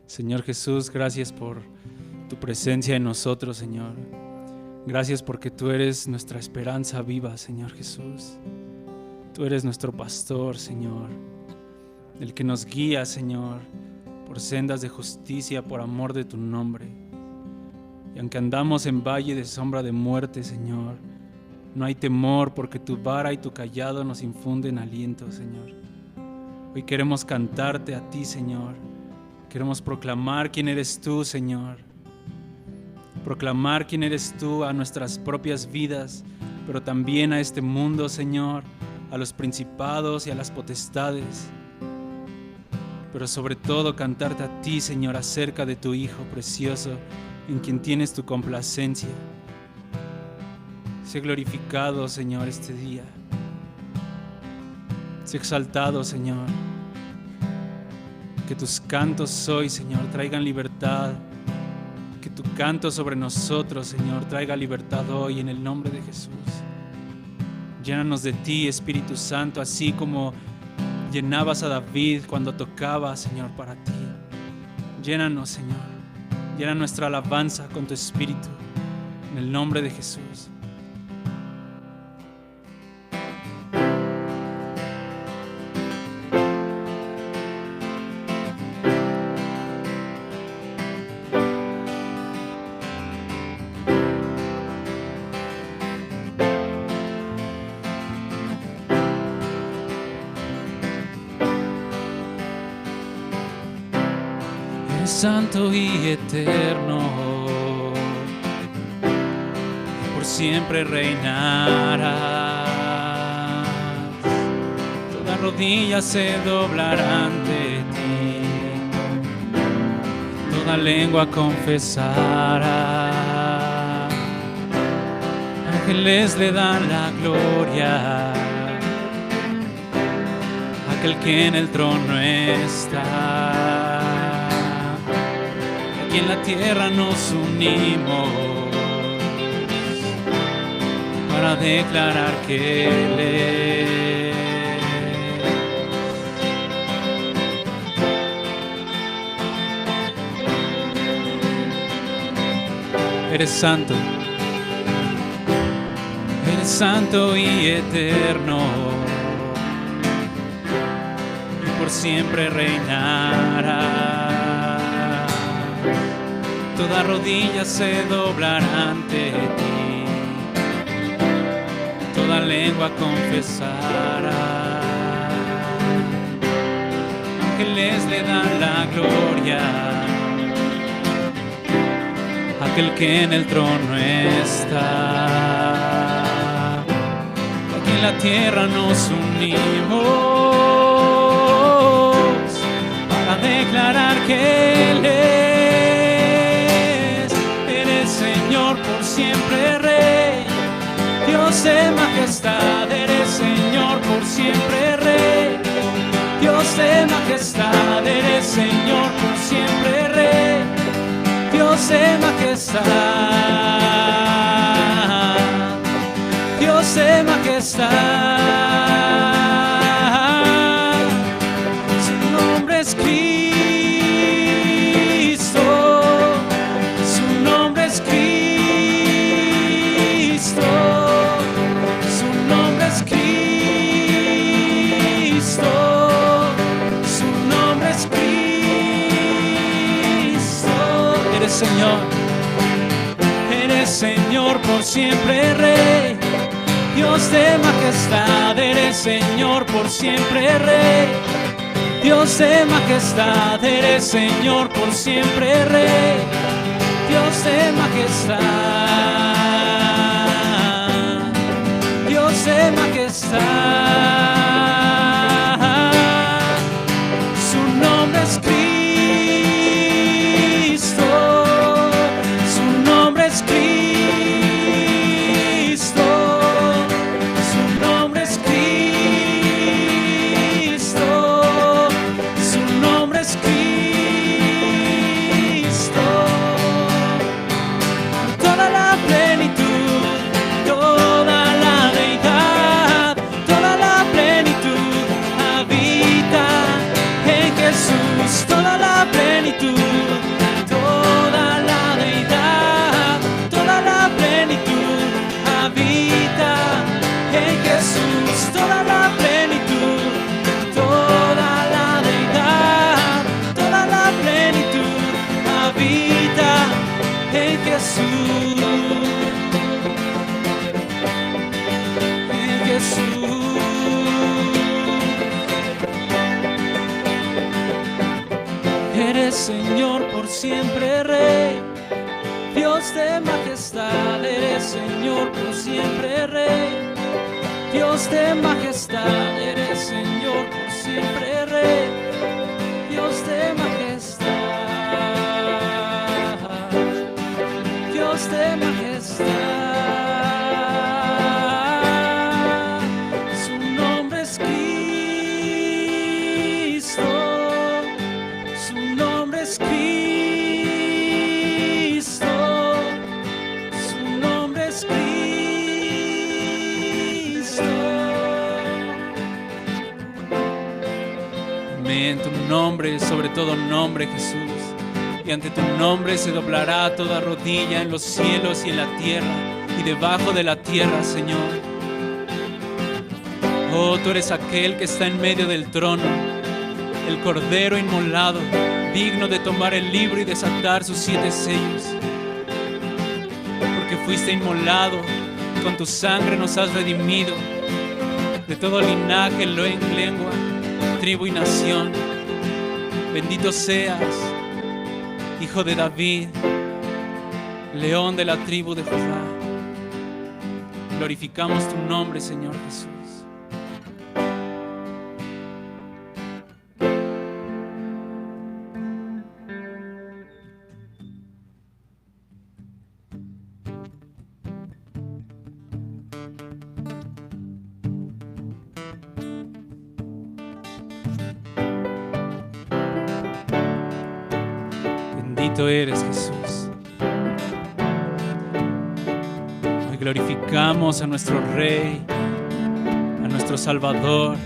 Señor Jesús, gracias por tu presencia en nosotros, Señor. Gracias porque tú eres nuestra esperanza viva, Señor Jesús. Tú eres nuestro pastor, Señor, el que nos guía, Señor, por sendas de justicia, por amor de tu nombre. Y aunque andamos en valle de sombra de muerte, Señor, no hay temor porque tu vara y tu cayado nos infunden aliento, Señor. Hoy queremos cantarte a ti, Señor. Queremos proclamar quién eres tú, Señor. Proclamar quién eres tú a nuestras propias vidas, pero también a este mundo, Señor, a los principados y a las potestades. Pero sobre todo cantarte a ti, Señor, acerca de tu Hijo precioso, en quien tienes tu complacencia. Sé glorificado, Señor, este día. Sé exaltado, Señor. Que tus cantos hoy, Señor, traigan libertad. Que tu canto sobre nosotros, Señor, traiga libertad hoy en el nombre de Jesús. Llénanos de ti, Espíritu Santo, así como llenabas a David cuando tocaba, Señor, para ti. Llénanos, Señor. Llena nuestra alabanza con tu Espíritu, en el nombre de Jesús. Santo y eterno, por siempre reinarás. Toda rodilla se doblará ante ti, toda lengua confesará. Ángeles le dan la gloria a aquel que en el trono está. Y en la tierra nos unimos para declarar que Él es. Eres santo y eterno, y por siempre reinarás. Toda rodilla se doblará ante ti, toda lengua confesará. Ángeles le dan la gloria a aquel que en el trono está. Aquí en la tierra nos unimos para declarar que Él es. Señor por siempre Rey, Dios de majestad, eres Señor por siempre Rey, Dios de majestad, eres Señor por siempre Rey, Dios de majestad, Dios de majestad. Su nombre es Cristo. Señor, eres Señor por siempre Rey, Dios de majestad, eres Señor por siempre Rey, Dios de majestad, eres Señor por siempre Rey, Dios de majestad, Dios de majestad. Su nombre es Cristo. Toda la plenitud, toda la deidad, toda la Jesús. Eres Señor por siempre, Rey, Dios de majestad. Eres Señor por siempre, Rey, Dios de majestad. Eres Señor por siempre, Rey, Dios de majestad. Dios de majestad. Su nombre es Cristo. Su nombre es Cristo. Su nombre es Cristo. Amén. Tu nombre es sobre todo nombre, Jesús. Y ante tu nombre se doblará toda rodilla en los cielos y en la tierra y debajo de la tierra, Señor. Oh, tú eres aquel que está en medio del trono, el Cordero inmolado, digno de tomar el libro y desatar sus 7 sellos. Porque fuiste inmolado, con tu sangre nos has redimido de todo linaje, lengua, tribu y nación. Bendito seas, Hijo de David, León de la tribu de Judá. Glorificamos tu nombre, Señor Jesús. Bendito eres, Jesús. Hoy glorificamos a nuestro Rey, a nuestro Salvador,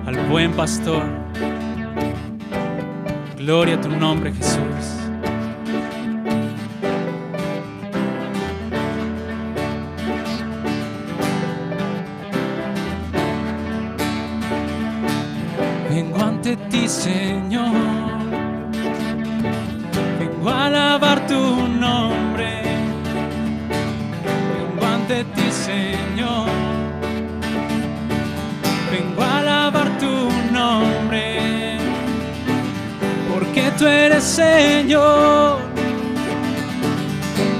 al buen pastor. Gloria a tu nombre, Jesús. Vengo ante ti, Señor. Vengo a alabar tu nombre. Vengo ante ti, Señor. Vengo a alabar tu nombre. Porque tú eres Señor,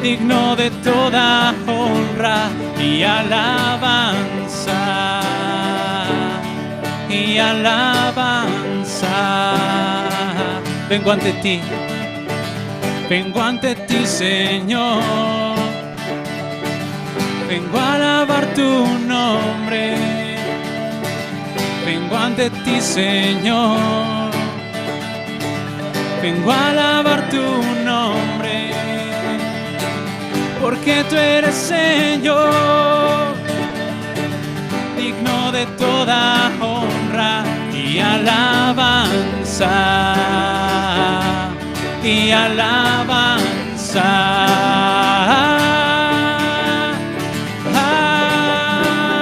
digno de toda honra y alabanza. Y alabanza. Vengo ante ti. Vengo ante ti, Señor. Vengo a alabar tu nombre. Vengo ante ti, Señor. Vengo a alabar tu nombre. Porque tú eres Señor, digno de toda honra y alabanza. Y alabanza.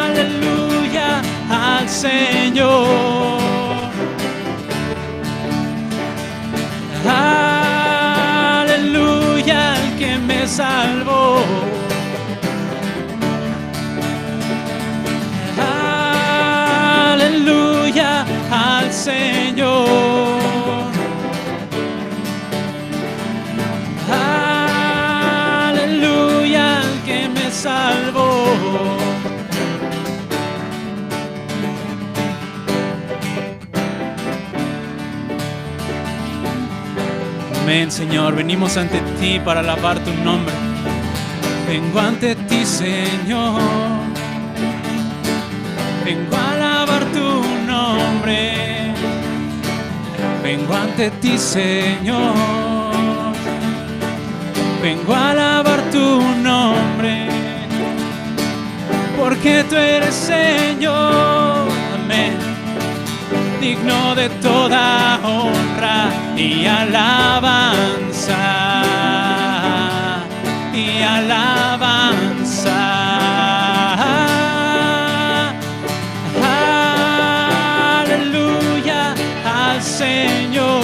Aleluya al Señor. Aleluya al que me salvó. Aleluya al Señor. Aleluya al que me salvó. Amén, Señor. Venimos ante ti para alabar tu nombre. Vengo ante ti, Señor. Vengo a alabar tu nombre. Vengo ante ti, Señor. Vengo a alabar tu nombre. Porque tú eres Señor. Amén. Digno de toda honra y alabanza. Y alabanza. Señor,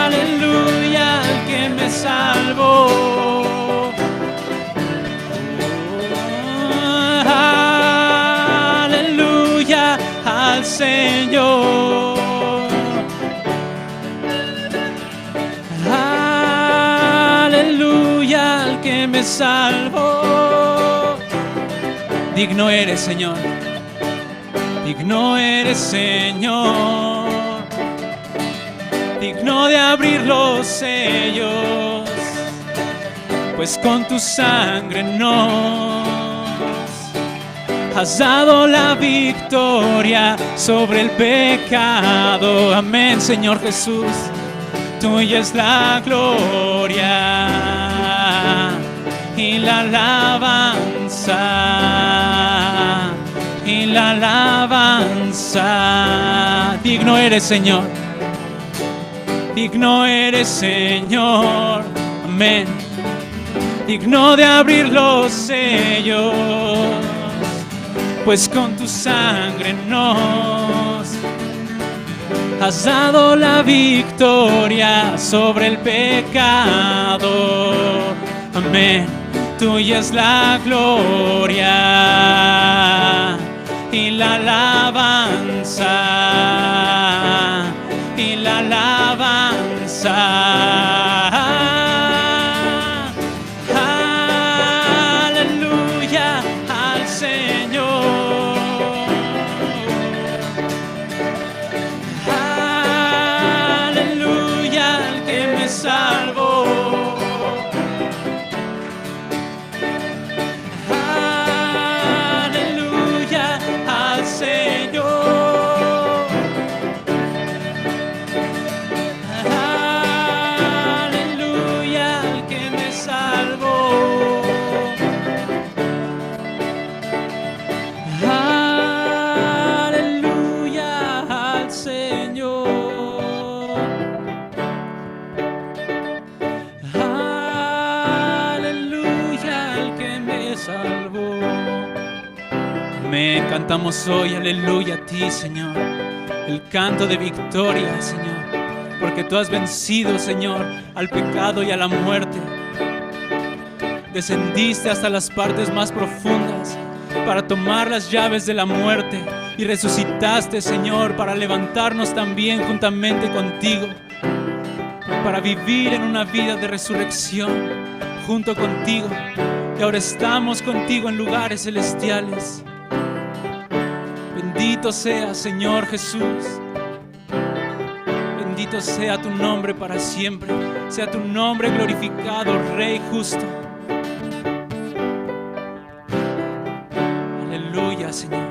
aleluya al que me salvó. que me salvó. Digno eres, Señor. Digno eres, Señor. Digno de abrir los sellos, pues con tu sangre nos has dado la victoria sobre el pecado. Amén, Señor Jesús. Tuya es la gloria y la alabanza, y la alabanza. Digno eres, Señor. Digno eres, Señor. Amén. Digno de abrir los sellos, pues con tu sangre nos has dado la victoria sobre el pecado. Amén. Tuya es la gloria y la alabanza, y la alabanza. Aleluya al Señor. Aleluya al que me salvó. Aleluya al Señor. Aleluya al que me salvó. Aleluya al Señor. Aleluya al que me salvó. Amén. Cantamos hoy aleluya a ti, Señor, el canto de victoria, Señor, porque tú has vencido, Señor, al pecado y a la muerte. Descendiste hasta las partes más profundas para tomar las llaves de la muerte, y resucitaste, Señor, para levantarnos también juntamente contigo, para vivir en una vida de resurrección junto contigo. Y ahora estamos contigo en lugares celestiales. Bendito sea, Señor Jesús. Bendito sea tu nombre para siempre. Sea tu nombre glorificado, Rey justo. Aleluya, Señor.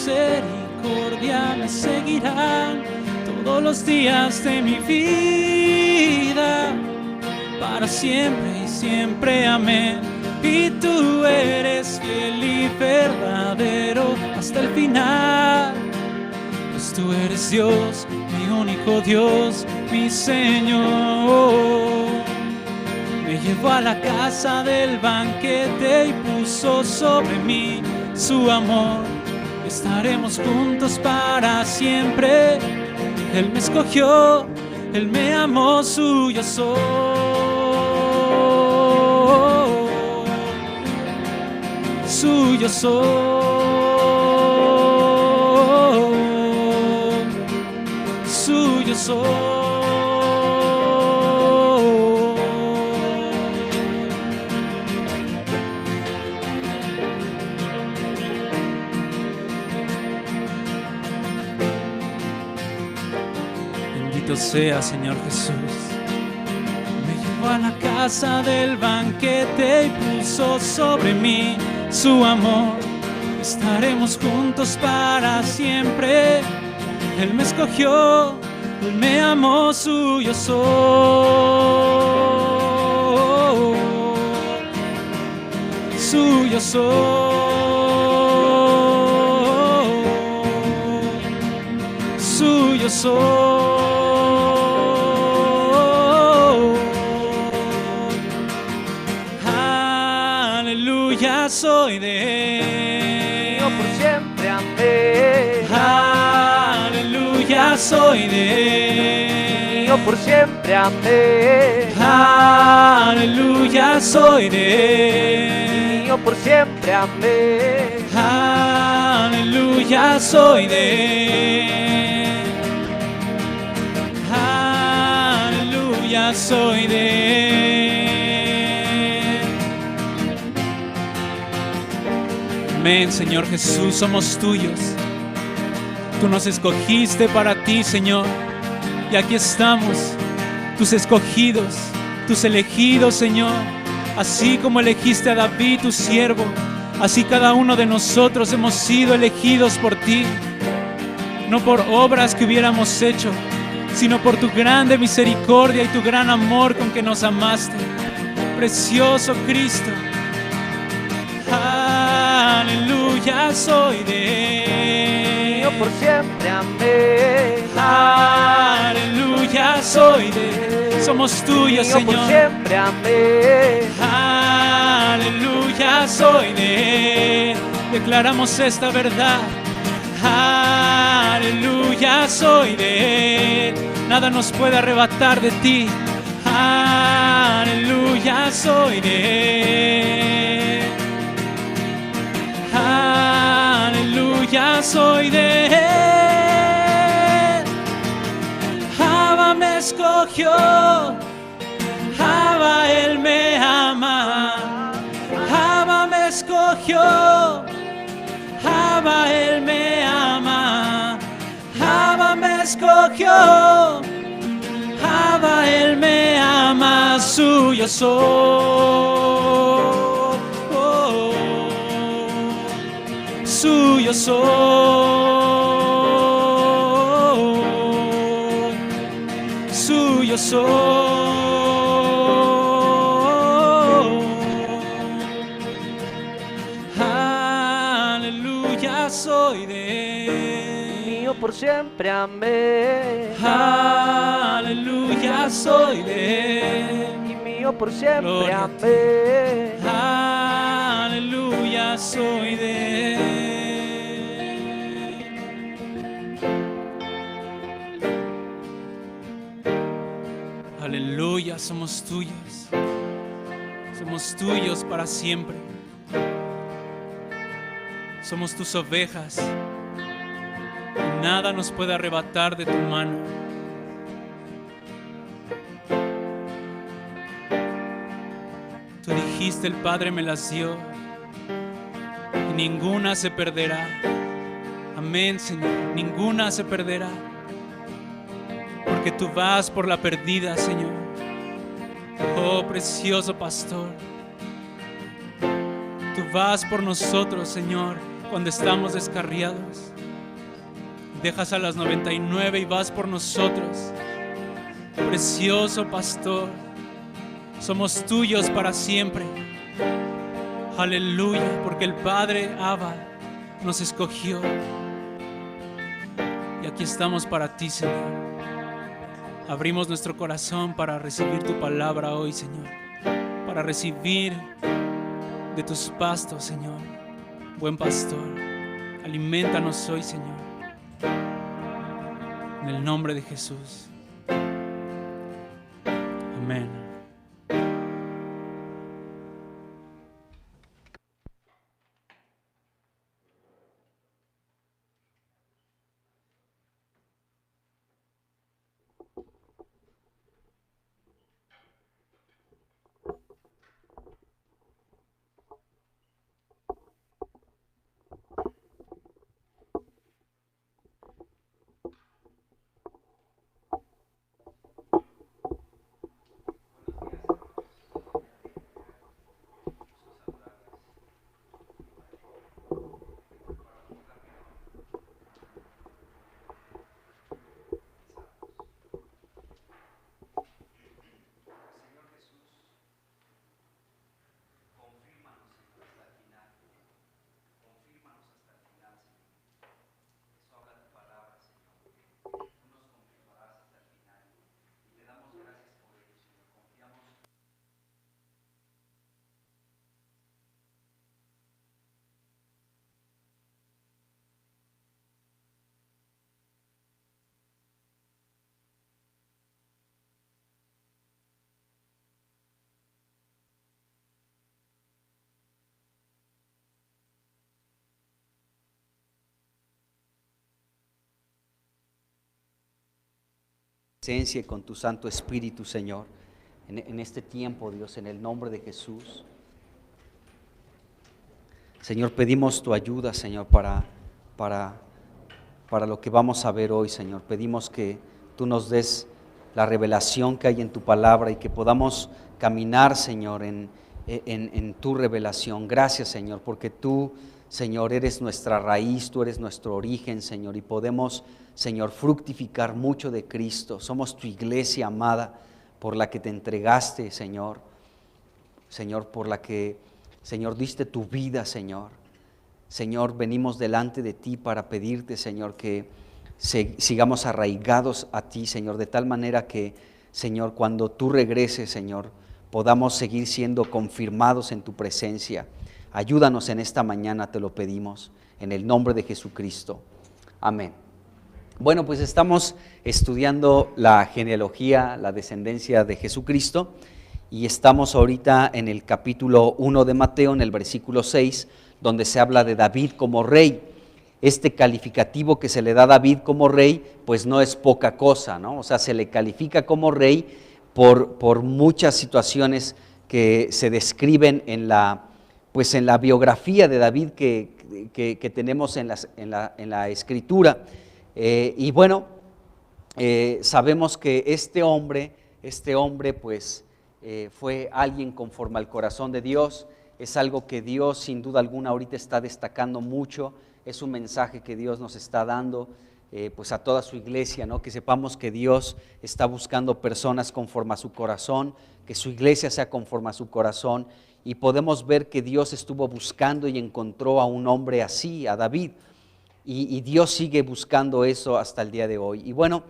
Misericordia me seguirán todos los días de mi vida, para siempre y siempre, amén. Y tú eres fiel y verdadero hasta el final, pues tú eres Dios, mi único Dios, mi Señor. Me llevó a la casa del banquete y puso sobre mí su amor. Estaremos juntos para siempre. Él me escogió, Él me amó, suyo soy. Suyo soy. Suyo soy. Bendito sea, Señor Jesús. Me llevó a la casa del banquete y puso sobre mí su amor. Estaremos juntos para siempre. Él me escogió, Él me amó, suyo soy. suyo soy, suyo soy. Aleluya, soy de Él. Mío por siempre, amén. Aleluya, soy de Él. Mío por siempre, amén. Aleluya, soy de Él. Mío por siempre, amén. Aleluya, soy de Él. Aleluya, soy de Él. Amén, Señor Jesús, somos tuyos. Tú nos escogiste para ti, Señor. Y aquí estamos, tus escogidos, tus elegidos, Señor. Así como elegiste a David, tu siervo, así cada uno de nosotros hemos sido elegidos por ti. No por obras que hubiéramos hecho, sino por tu grande misericordia y tu gran amor con que nos amaste. Precioso Cristo. Aleluya, soy de Él. Mío por siempre, amén. Aleluya, soy de Él. Somos tuyos, Mío por Señor. siempre, amén. Aleluya, soy de Él. Declaramos esta verdad. Aleluya, soy de Él. Nada nos puede arrebatar de ti. Aleluya, soy de Él. Aleluya, soy de Él. Abba me escogió, Abba Él me ama. Abba me escogió, Abba Él me ama. Abba me escogió, Abba Él me ama. Suyo soy. Suyo soy, suyo soy. Aleluya, soy de Él. Mío por siempre, amén. Aleluya, soy de Él. Y mío por siempre, Gloria a ti. amén. Aleluya, soy de Él. Aleluya, somos tuyos. Somos tuyos para siempre. Somos tus ovejas. Y nada nos puede arrebatar de tu mano. Tú dijiste, el Padre me las dio y ninguna se perderá. Amén, Señor, ninguna se perderá. Porque tú vas por la perdida, Señor. Oh, precioso pastor. Tú vas por nosotros, Señor, cuando estamos descarriados. Dejas a las 99 y vas por nosotros. Precioso pastor. Somos tuyos para siempre. Aleluya, porque el Padre Abba nos escogió. Y aquí estamos para ti, Señor. Abrimos nuestro corazón para recibir tu palabra hoy, Señor. Para recibir de tus pastos, Señor. Buen pastor, aliméntanos hoy, Señor. En el nombre de Jesús. Amén. presencia y con tu Santo Espíritu, Señor, en este tiempo, Dios, en el nombre de Jesús. Señor, pedimos tu ayuda, Señor, para lo que vamos a ver hoy, Señor. Pedimos que tú nos des la revelación que hay en tu palabra y que podamos caminar, Señor, en tu revelación. Gracias, Señor, porque tú, Señor, eres nuestra raíz, tú eres nuestro origen, Señor, y podemos, Señor, fructificar mucho de Cristo. Somos tu iglesia amada, por la que te entregaste, Señor. Señor, por la que, Señor, diste tu vida, Señor. Señor, venimos delante de ti para pedirte, Señor, que sigamos arraigados a ti, Señor, de tal manera que, Señor, cuando tú regreses, Señor, podamos seguir siendo confirmados en tu presencia. Ayúdanos en esta mañana, te lo pedimos, en el nombre de Jesucristo. Amén. Bueno, pues estamos estudiando la genealogía, la descendencia de Jesucristo, y estamos ahorita en el capítulo 1 de Mateo, en el versículo 6, donde se habla de David como rey. Este calificativo que se le da a David como rey, pues no es poca cosa, ¿no? O sea, se le califica como rey por muchas situaciones que se describen en la biografía de David que tenemos en la Escritura. Y bueno, sabemos que este hombre pues fue alguien conforme al corazón de Dios. Es algo que Dios sin duda alguna ahorita está destacando mucho. Es un mensaje que Dios nos está dando pues a toda su iglesia, ¿no? Que sepamos que Dios está buscando personas conforme a su corazón, que su iglesia sea conforme a su corazón, y podemos ver que Dios estuvo buscando y encontró a un hombre así, a David, y Dios sigue buscando eso hasta el día de hoy. Y bueno,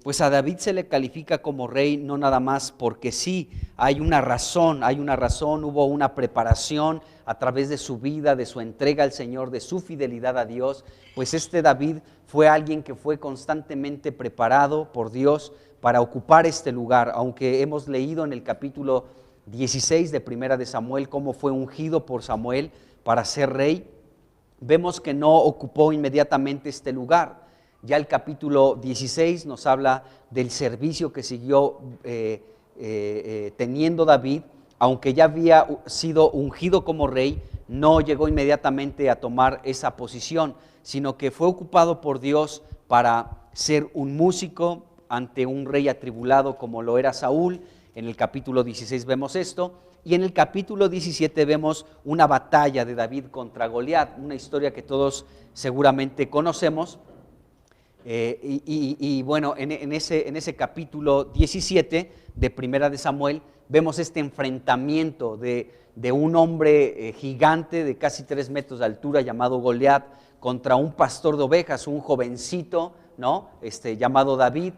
pues a David se le califica como rey no nada más porque sí, hay una razón, hubo una preparación a través de su vida, de su entrega al Señor, de su fidelidad a Dios. Pues este David fue alguien que fue constantemente preparado por Dios para ocupar este lugar, aunque hemos leído en el capítulo 16 de Primera de Samuel cómo fue ungido por Samuel para ser rey. Vemos que no ocupó inmediatamente este lugar. Ya el capítulo 16 nos habla del servicio que siguió teniendo David. Aunque ya había sido ungido como rey, no llegó inmediatamente a tomar esa posición, sino que fue ocupado por Dios para ser un músico ante un rey atribulado como lo era Saúl. En el capítulo 16 vemos esto, y en el capítulo 17 vemos una batalla de David contra Goliat, una historia que todos seguramente conocemos. Y bueno, en ese capítulo 17 de Primera de Samuel vemos este enfrentamiento de un hombre gigante de casi 3 metros de altura llamado Goliat contra un pastor de ovejas, un jovencito, ¿no? Llamado David.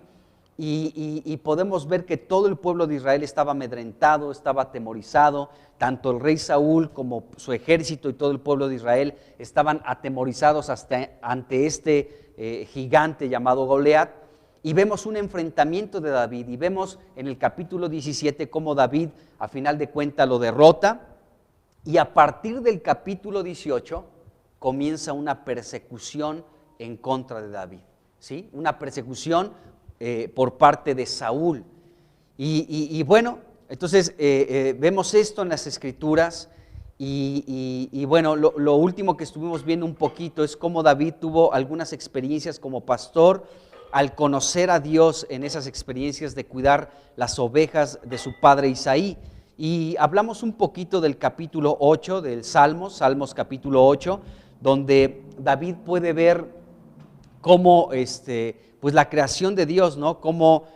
Y podemos ver que todo el pueblo de Israel estaba amedrentado, estaba atemorizado. Tanto el rey Saúl como su ejército y todo el pueblo de Israel estaban atemorizados ante este gigante llamado Goliat. Y vemos un enfrentamiento de David, y vemos en el capítulo 17 cómo David a final de cuentas lo derrota, y a partir del capítulo 18 comienza una persecución en contra de David, ¿sí? Una persecución por parte de Saúl. Y bueno, entonces vemos esto en las Escrituras, y bueno, lo último que estuvimos viendo un poquito es cómo David tuvo algunas experiencias como pastor, al conocer a Dios en esas experiencias de cuidar las ovejas de su padre Isaí. Y hablamos un poquito del capítulo 8 del Salmos capítulo 8, donde David puede ver cómo pues la creación de Dios, ¿no? Cómo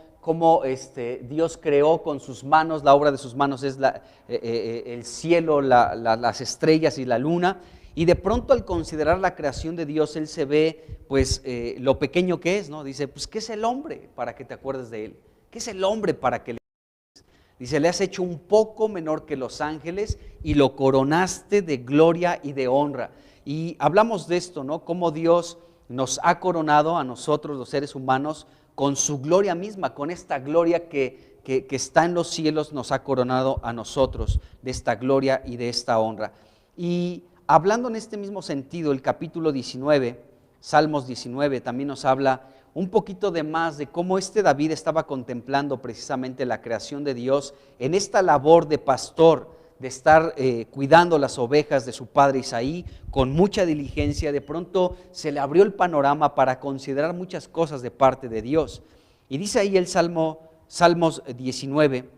Dios creó con sus manos, la obra de sus manos es el cielo, las estrellas y la luna. Y de pronto, al considerar la creación de Dios, él se ve pues lo pequeño que es, ¿no? Dice, pues ¿qué es el hombre para que te acuerdes de él? ¿Qué es el hombre para que le acuerdes? Dice, le has hecho un poco menor que los ángeles y lo coronaste de gloria y de honra. Y hablamos de esto, ¿no? Cómo Dios nos ha coronado a nosotros, los seres humanos, con su gloria misma, con esta gloria que está en los cielos, nos ha coronado a nosotros de esta gloria y de esta honra. Y hablando en este mismo sentido, el capítulo 19, Salmos 19, también nos habla un poquito de más de cómo David estaba contemplando precisamente la creación de Dios en esta labor de pastor, de estar cuidando las ovejas de su padre Isaí con mucha diligencia. De pronto se le abrió el panorama para considerar muchas cosas de parte de Dios. Y dice ahí el Salmos 19,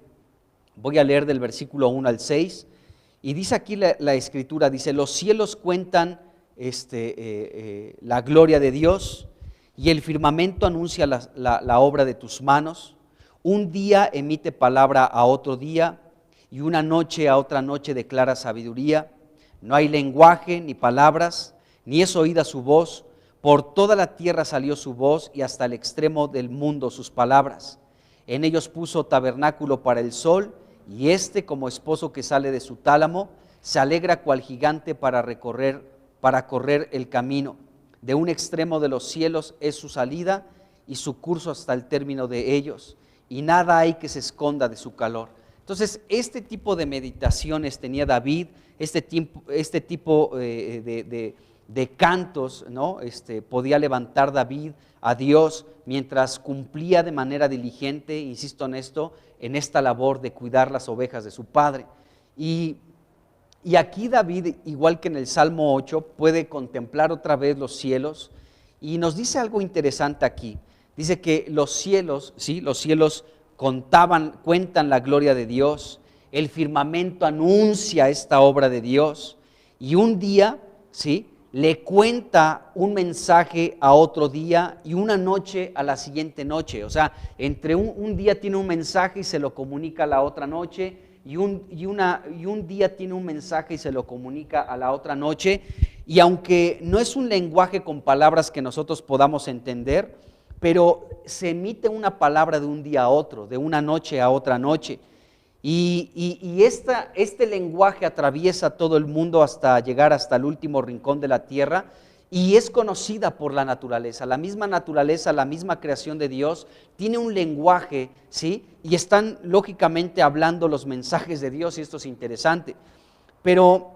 voy a leer del versículo 1 al 6, y dice aquí la escritura, dice: los cielos cuentan la gloria de Dios, y el firmamento anuncia la obra de tus manos. Un día emite palabra a otro día, y una noche a otra noche declara sabiduría. No hay lenguaje ni palabras, ni es oída su voz. Por toda la tierra salió su voz, y hasta el extremo del mundo sus palabras. En ellos puso tabernáculo para el sol, y como esposo que sale de su tálamo, se alegra cual gigante para correr el camino. De un extremo de los cielos es su salida, y su curso hasta el término de ellos, y nada hay que se esconda de su calor. Entonces, este tipo de meditaciones tenía David, este tipo de cantos, ¿no? Podía levantar David a Dios mientras cumplía de manera diligente, insisto en esto, en esta labor de cuidar las ovejas de su padre. Y aquí David, igual que en el Salmo 8, puede contemplar otra vez los cielos, y nos dice algo interesante aquí. Dice que los cielos, ¿sí? Los cielos cuentan la gloria de Dios, el firmamento anuncia esta obra de Dios, y un día, ¿sí?, le cuenta un mensaje a otro día, y una noche a la siguiente noche. O sea, entre un día tiene un mensaje y se lo comunica a la otra noche, y un día tiene un mensaje y se lo comunica a la otra noche. Y aunque no es un lenguaje con palabras que nosotros podamos entender, pero se emite una palabra de un día a otro, de una noche a otra noche. Y este lenguaje atraviesa todo el mundo hasta llegar hasta el último rincón de la tierra, y es conocida por la naturaleza. La misma naturaleza, la misma creación de Dios tiene un lenguaje, ¿sí? Y están lógicamente hablando los mensajes de Dios, y esto es interesante. Pero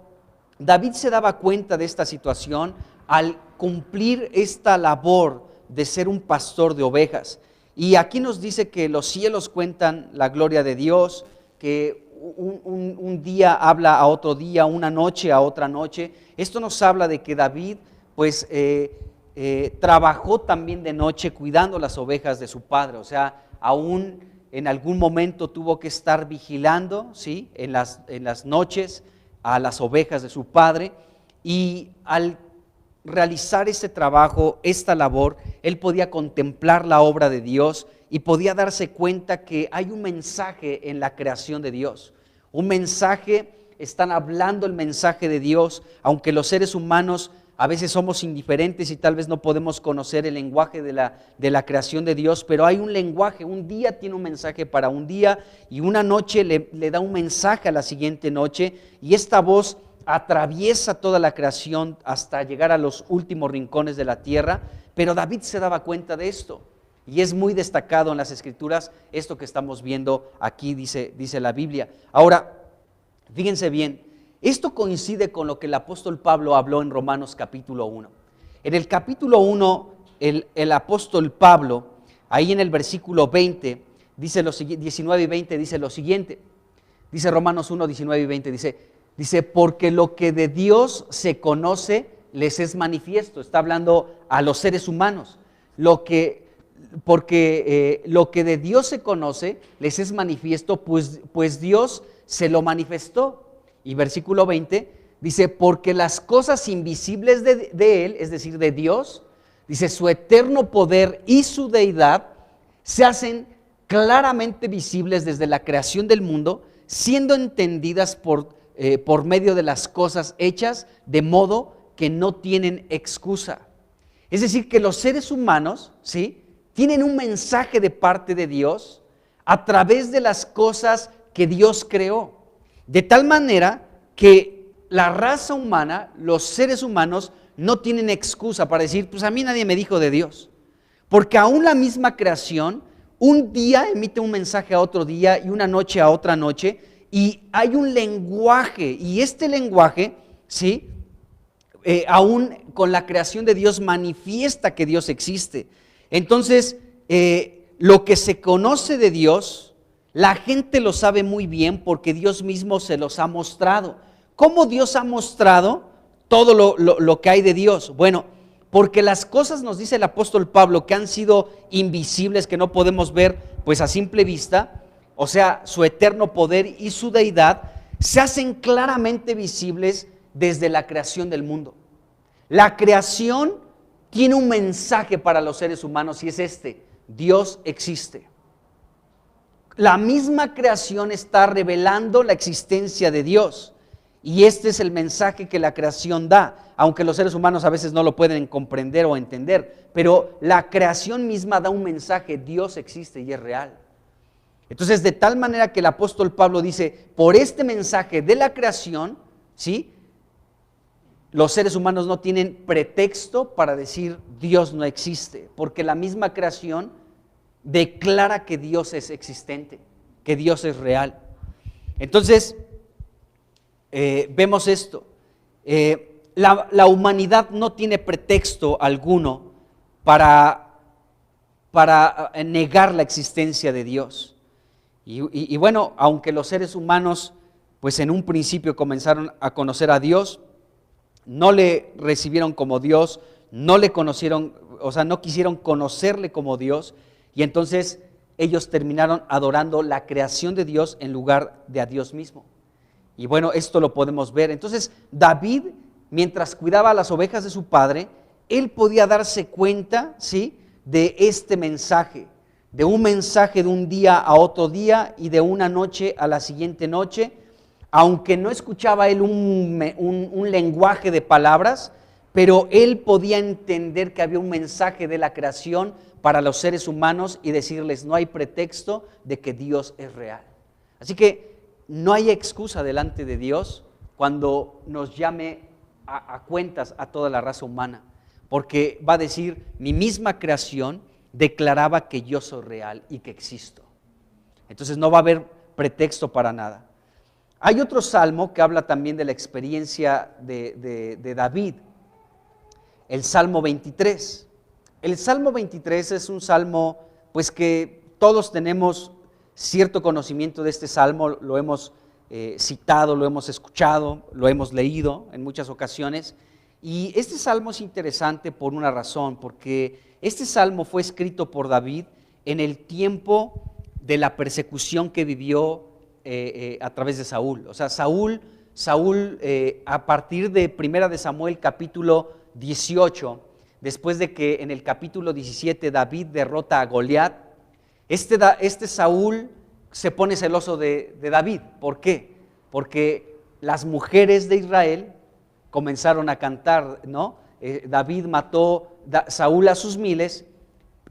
David se daba cuenta de esta situación al cumplir esta labor de ser un pastor de ovejas. Y aquí nos dice que los cielos cuentan la gloria de Dios, que un día habla a otro día, una noche a otra noche. Esto nos habla de que David pues trabajó también de noche cuidando las ovejas de su padre. O sea, aún en algún momento tuvo que estar vigilando, ¿sí?, en las noches a las ovejas de su padre, y al realizar ese trabajo, esta labor, él podía contemplar la obra de Dios y podía darse cuenta que hay un mensaje en la creación de Dios, un mensaje. Están hablando el mensaje de Dios, aunque los seres humanos a veces somos indiferentes y tal vez no podemos conocer el lenguaje de la creación de Dios, pero hay un lenguaje. Un día tiene un mensaje para un día, y una noche le da un mensaje a la siguiente noche, y esta voz atraviesa toda la creación hasta llegar a los últimos rincones de la tierra. Pero David se daba cuenta de esto, y es muy destacado en las Escrituras esto que estamos viendo aquí, dice la Biblia. Ahora, fíjense bien, esto coincide con lo que el apóstol Pablo habló en Romanos capítulo 1. En el capítulo 1, el apóstol Pablo, ahí en el versículo 20, 19 y 20, dice lo siguiente. Dice Romanos 1, 19 y 20, dice, porque lo que de Dios se conoce les es manifiesto. Está hablando a los seres humanos. Porque lo que de Dios se conoce les es manifiesto, pues Dios se lo manifestó. Y versículo 20 dice, porque las cosas invisibles de Él, es decir, de Dios, dice, su eterno poder y su deidad se hacen claramente visibles desde la creación del mundo, siendo entendidas por medio de las cosas hechas, de modo que no tienen excusa. Es decir, que los seres humanos, ¿sí?, tienen un mensaje de parte de Dios a través de las cosas que Dios creó. De tal manera que la raza humana, los seres humanos, no tienen excusa para decir, pues a mí nadie me dijo de Dios. Porque aún la misma creación, un día emite un mensaje a otro día, y una noche a otra noche, y hay un lenguaje, y este lenguaje, ¿sí?, aún con la creación de Dios manifiesta que Dios existe. Entonces, lo que se conoce de Dios, la gente lo sabe muy bien porque Dios mismo se los ha mostrado. ¿Cómo Dios ha mostrado todo lo que hay de Dios? Bueno, porque las cosas, nos dice el apóstol Pablo, que han sido invisibles, que no podemos ver pues a simple vista, o sea, su eterno poder y su deidad, se hacen claramente visibles desde la creación del mundo. La creación tiene un mensaje para los seres humanos y es este: Dios existe. La misma creación está revelando la existencia de Dios y este es el mensaje que la creación da, aunque los seres humanos a veces no lo pueden comprender o entender, pero la creación misma da un mensaje: Dios existe y es real. Entonces, de tal manera que el apóstol Pablo dice, por este mensaje de la creación, ¿sí?, los seres humanos no tienen pretexto para decir Dios no existe, porque la misma creación declara que Dios es existente, que Dios es real. Entonces, vemos esto. La humanidad no tiene pretexto alguno para negar la existencia de Dios. Y bueno, aunque los seres humanos, pues en un principio comenzaron a conocer a Dios, no le recibieron como Dios, no le conocieron, o sea, no quisieron conocerle como Dios, y entonces ellos terminaron adorando la creación de Dios en lugar de a Dios mismo. Y bueno, esto lo podemos ver. Entonces, David, mientras cuidaba las ovejas de su padre, él podía darse cuenta, ¿sí?, de este mensaje, de un mensaje de un día a otro día y de una noche a la siguiente noche, aunque no escuchaba él un lenguaje de palabras, pero él podía entender que había un mensaje de la creación para los seres humanos y decirles: no hay pretexto de que Dios es real. Así que no hay excusa delante de Dios cuando nos llame a cuentas a toda la raza humana, porque va a decir: mi misma creación declaraba que yo soy real y que existo. Entonces no va a haber pretexto para nada. Hay otro salmo que habla también de la experiencia de David, el Salmo 23. El Salmo 23 es un salmo pues que todos tenemos cierto conocimiento de este salmo, lo hemos citado, lo hemos escuchado, lo hemos leído en muchas ocasiones. Y este salmo es interesante por una razón, porque este salmo fue escrito por David en el tiempo de la persecución que vivió a través de Saúl. O sea, Saúl a partir de 1 de Samuel capítulo 18, después de que en el capítulo 17 David derrota a Goliat, este Saúl se pone celoso de David. ¿Por qué? Porque las mujeres de Israel comenzaron a cantar, ¿no? David mató, Saúl a sus 1000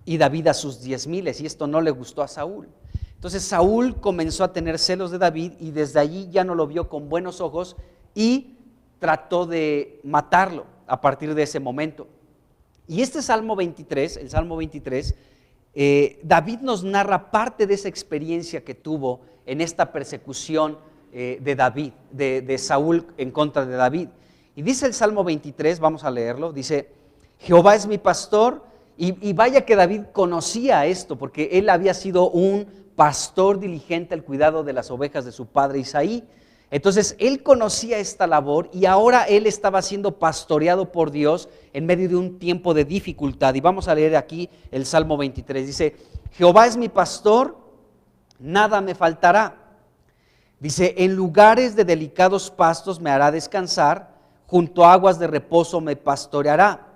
y David a sus 10,000, y esto no le gustó a Saúl. Entonces Saúl comenzó a tener celos de David y desde allí ya no lo vio con buenos ojos y trató de matarlo a partir de ese momento. Y este Salmo 23, el Salmo 23, David nos narra parte de esa experiencia que tuvo en esta persecución de David, de Saúl en contra de David. Y dice el Salmo 23, vamos a leerlo, dice: Jehová es mi pastor, y vaya que David conocía esto, porque él había sido un pastor diligente al cuidado de las ovejas de su padre Isaí. Entonces él conocía esta labor y ahora él estaba siendo pastoreado por Dios en medio de un tiempo de dificultad. Y vamos a leer aquí el Salmo 23, dice: Jehová es mi pastor, nada me faltará. Dice: en lugares de delicados pastos me hará descansar, junto a aguas de reposo me pastoreará,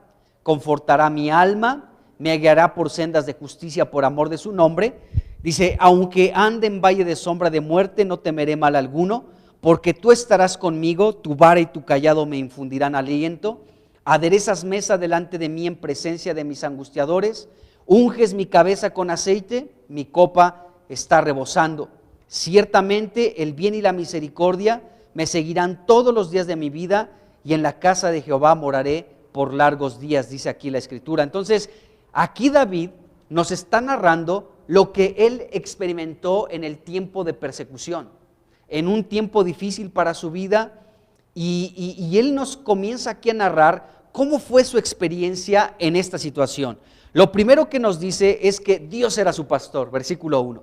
confortará mi alma, me guiará por sendas de justicia por amor de su nombre. Dice: aunque ande en valle de sombra de muerte, no temeré mal alguno, porque tú estarás conmigo, tu vara y tu cayado me infundirán aliento. Aderezas mesa delante de mí en presencia de mis angustiadores, unges mi cabeza con aceite, mi copa está rebosando. Ciertamente el bien y la misericordia me seguirán todos los días de mi vida, y en la casa de Jehová moraré por largos días, dice aquí la Escritura. Entonces, aquí David nos está narrando lo que él experimentó en el tiempo de persecución, en un tiempo difícil para su vida, y él nos comienza aquí a narrar cómo fue su experiencia en esta situación. Lo primero que nos dice es que Dios era su pastor, versículo 1.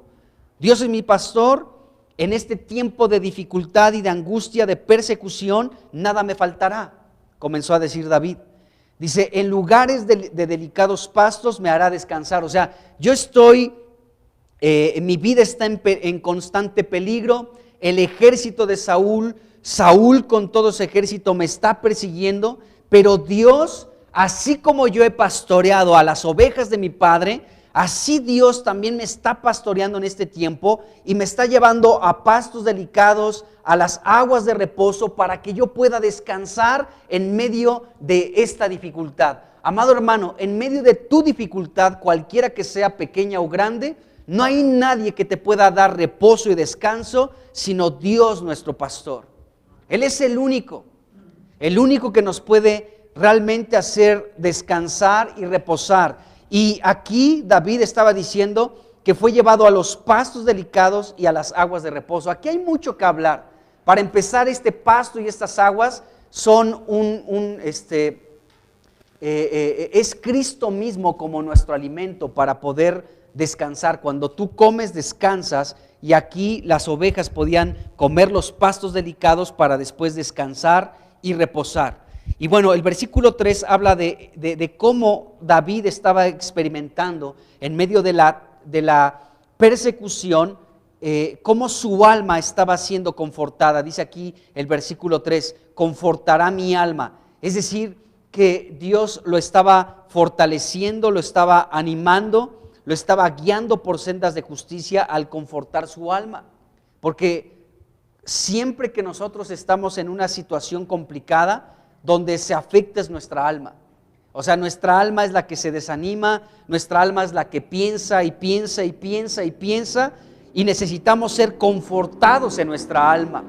Dios es mi pastor, en este tiempo de dificultad y de angustia, de persecución, nada me faltará, comenzó a decir David. Dice, en lugares de delicados pastos me hará descansar. O sea, yo estoy, mi vida está en constante peligro. El ejército de Saúl con todo su ejército me está persiguiendo, pero Dios, así como yo he pastoreado a las ovejas de mi padre, así Dios también me está pastoreando en este tiempo y me está llevando a pastos delicados, a las aguas de reposo, para que yo pueda descansar en medio de esta dificultad. Amado hermano, en medio de tu dificultad, cualquiera que sea, pequeña o grande, no hay nadie que te pueda dar reposo y descanso, sino Dios nuestro pastor. Él es el único que nos puede realmente hacer descansar y reposar. Y aquí David estaba diciendo que fue llevado a los pastos delicados y a las aguas de reposo. Aquí hay mucho que hablar. Para empezar, este pasto y estas aguas son es Cristo mismo como nuestro alimento para poder descansar. Cuando tú comes, descansas, y aquí las ovejas podían comer los pastos delicados para después descansar y reposar. Y bueno, el versículo 3 habla de cómo David estaba experimentando en medio de la persecución, cómo su alma estaba siendo confortada. Dice aquí el versículo 3, confortará mi alma. Es decir, que Dios lo estaba fortaleciendo, lo estaba animando, lo estaba guiando por sendas de justicia al confortar su alma. Porque siempre que nosotros estamos en una situación complicada, donde se afecta es nuestra alma. O sea, nuestra alma es la que se desanima, nuestra alma es la que piensa y piensa y piensa y piensa, y necesitamos ser confortados en nuestra alma,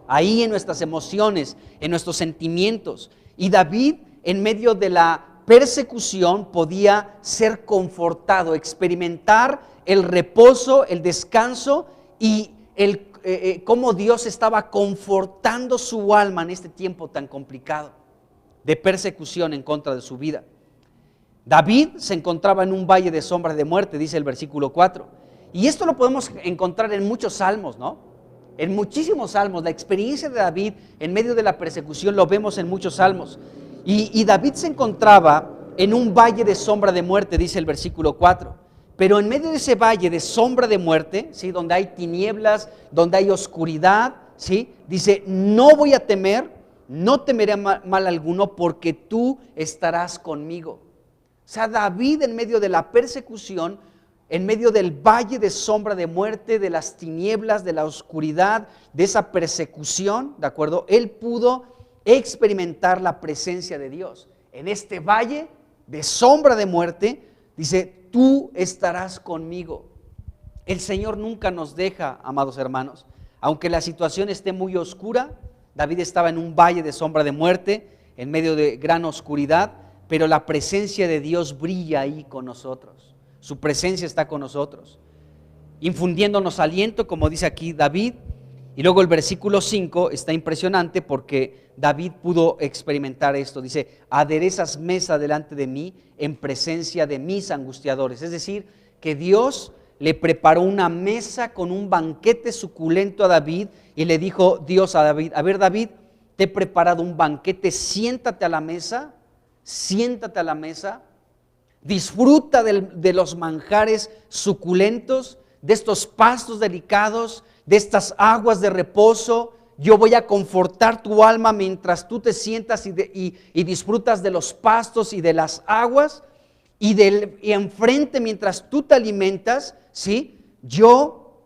ahí en nuestras emociones, en nuestros sentimientos. Y David, en medio de la persecución, podía ser confortado, experimentar el reposo, el descanso y cómo Dios estaba confortando su alma en este tiempo tan complicado de persecución en contra de su vida. David se encontraba en un valle de sombra de muerte, dice el versículo 4. Y esto lo podemos encontrar en muchos salmos, ¿no? En muchísimos salmos. La experiencia de David en medio de la persecución lo vemos en muchos salmos. Y David se encontraba en un valle de sombra de muerte, dice el versículo 4. Pero en medio de ese valle de sombra de muerte, ¿sí?, donde hay tinieblas, donde hay oscuridad, ¿sí?, dice, no voy a temer, no temeré mal alguno, porque tú estarás conmigo. O sea, David en medio de la persecución, en medio del valle de sombra de muerte, de las tinieblas, de la oscuridad, de esa persecución, ¿de acuerdo? Él pudo experimentar la presencia de Dios. En este valle de sombra de muerte, dice, tú estarás conmigo. El Señor nunca nos deja, amados hermanos. Aunque la situación esté muy oscura, David estaba en un valle de sombra de muerte, en medio de gran oscuridad, pero la presencia de Dios brilla ahí con nosotros. Su presencia está con nosotros, infundiéndonos aliento, como dice aquí David. Y luego el versículo 5 está impresionante porque David pudo experimentar esto. Dice, aderezas mesa delante de mí en presencia de mis angustiadores. Es decir, que Dios le preparó una mesa con un banquete suculento a David y le dijo Dios a David, a ver David, te he preparado un banquete, siéntate a la mesa, disfruta de los manjares suculentos, de estos pastos delicados, de estas aguas de reposo. Yo voy a confortar tu alma mientras tú te sientas y disfrutas de los pastos y de las aguas, y enfrente mientras tú te alimentas, ¿sí? Yo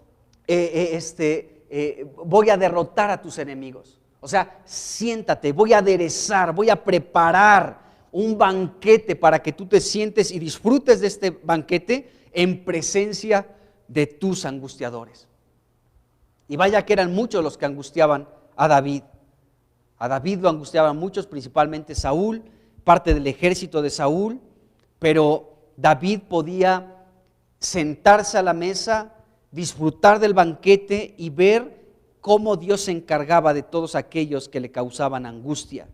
voy a derrotar a tus enemigos. O sea, siéntate, voy a aderezar, voy a preparar un banquete para que tú te sientes y disfrutes de este banquete en presencia de tus angustiadores. Y vaya que eran muchos los que angustiaban a David. A David lo angustiaban muchos, principalmente Saúl, parte del ejército de Saúl, pero David podía sentarse a la mesa, disfrutar del banquete y ver cómo Dios se encargaba de todos aquellos que le causaban angustia.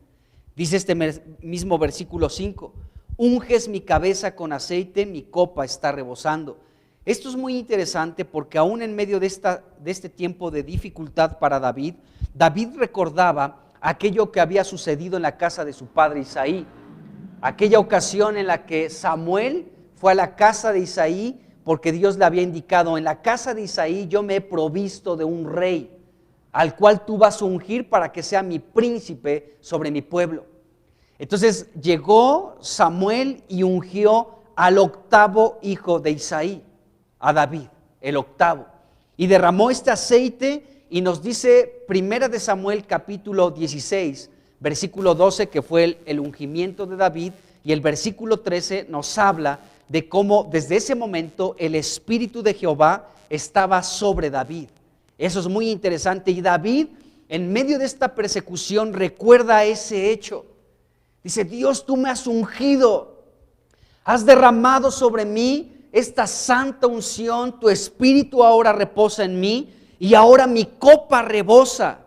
Dice este mismo versículo 5, unges mi cabeza con aceite, mi copa está rebosando. Esto es muy interesante porque aún en medio de este tiempo de dificultad para David, David recordaba aquello que había sucedido en la casa de su padre Isaí, aquella ocasión en la que Samuel fue a la casa de Isaí porque Dios le había indicado: en la casa de Isaí yo me he provisto de un rey al cual tú vas a ungir para que sea mi príncipe sobre mi pueblo. Entonces llegó Samuel y ungió al octavo hijo de Isaí, a David, el octavo, y derramó este aceite. Y nos dice Primera de Samuel capítulo 16, versículo 12, que fue el ungimiento de David, y el versículo 13 nos habla de cómo desde ese momento el Espíritu de Jehová estaba sobre David. Eso es muy interesante, y David en medio de esta persecución recuerda ese hecho. Dice: Dios, tú me has ungido, has derramado sobre mí esta santa unción, tu Espíritu ahora reposa en mí, y ahora mi copa rebosa.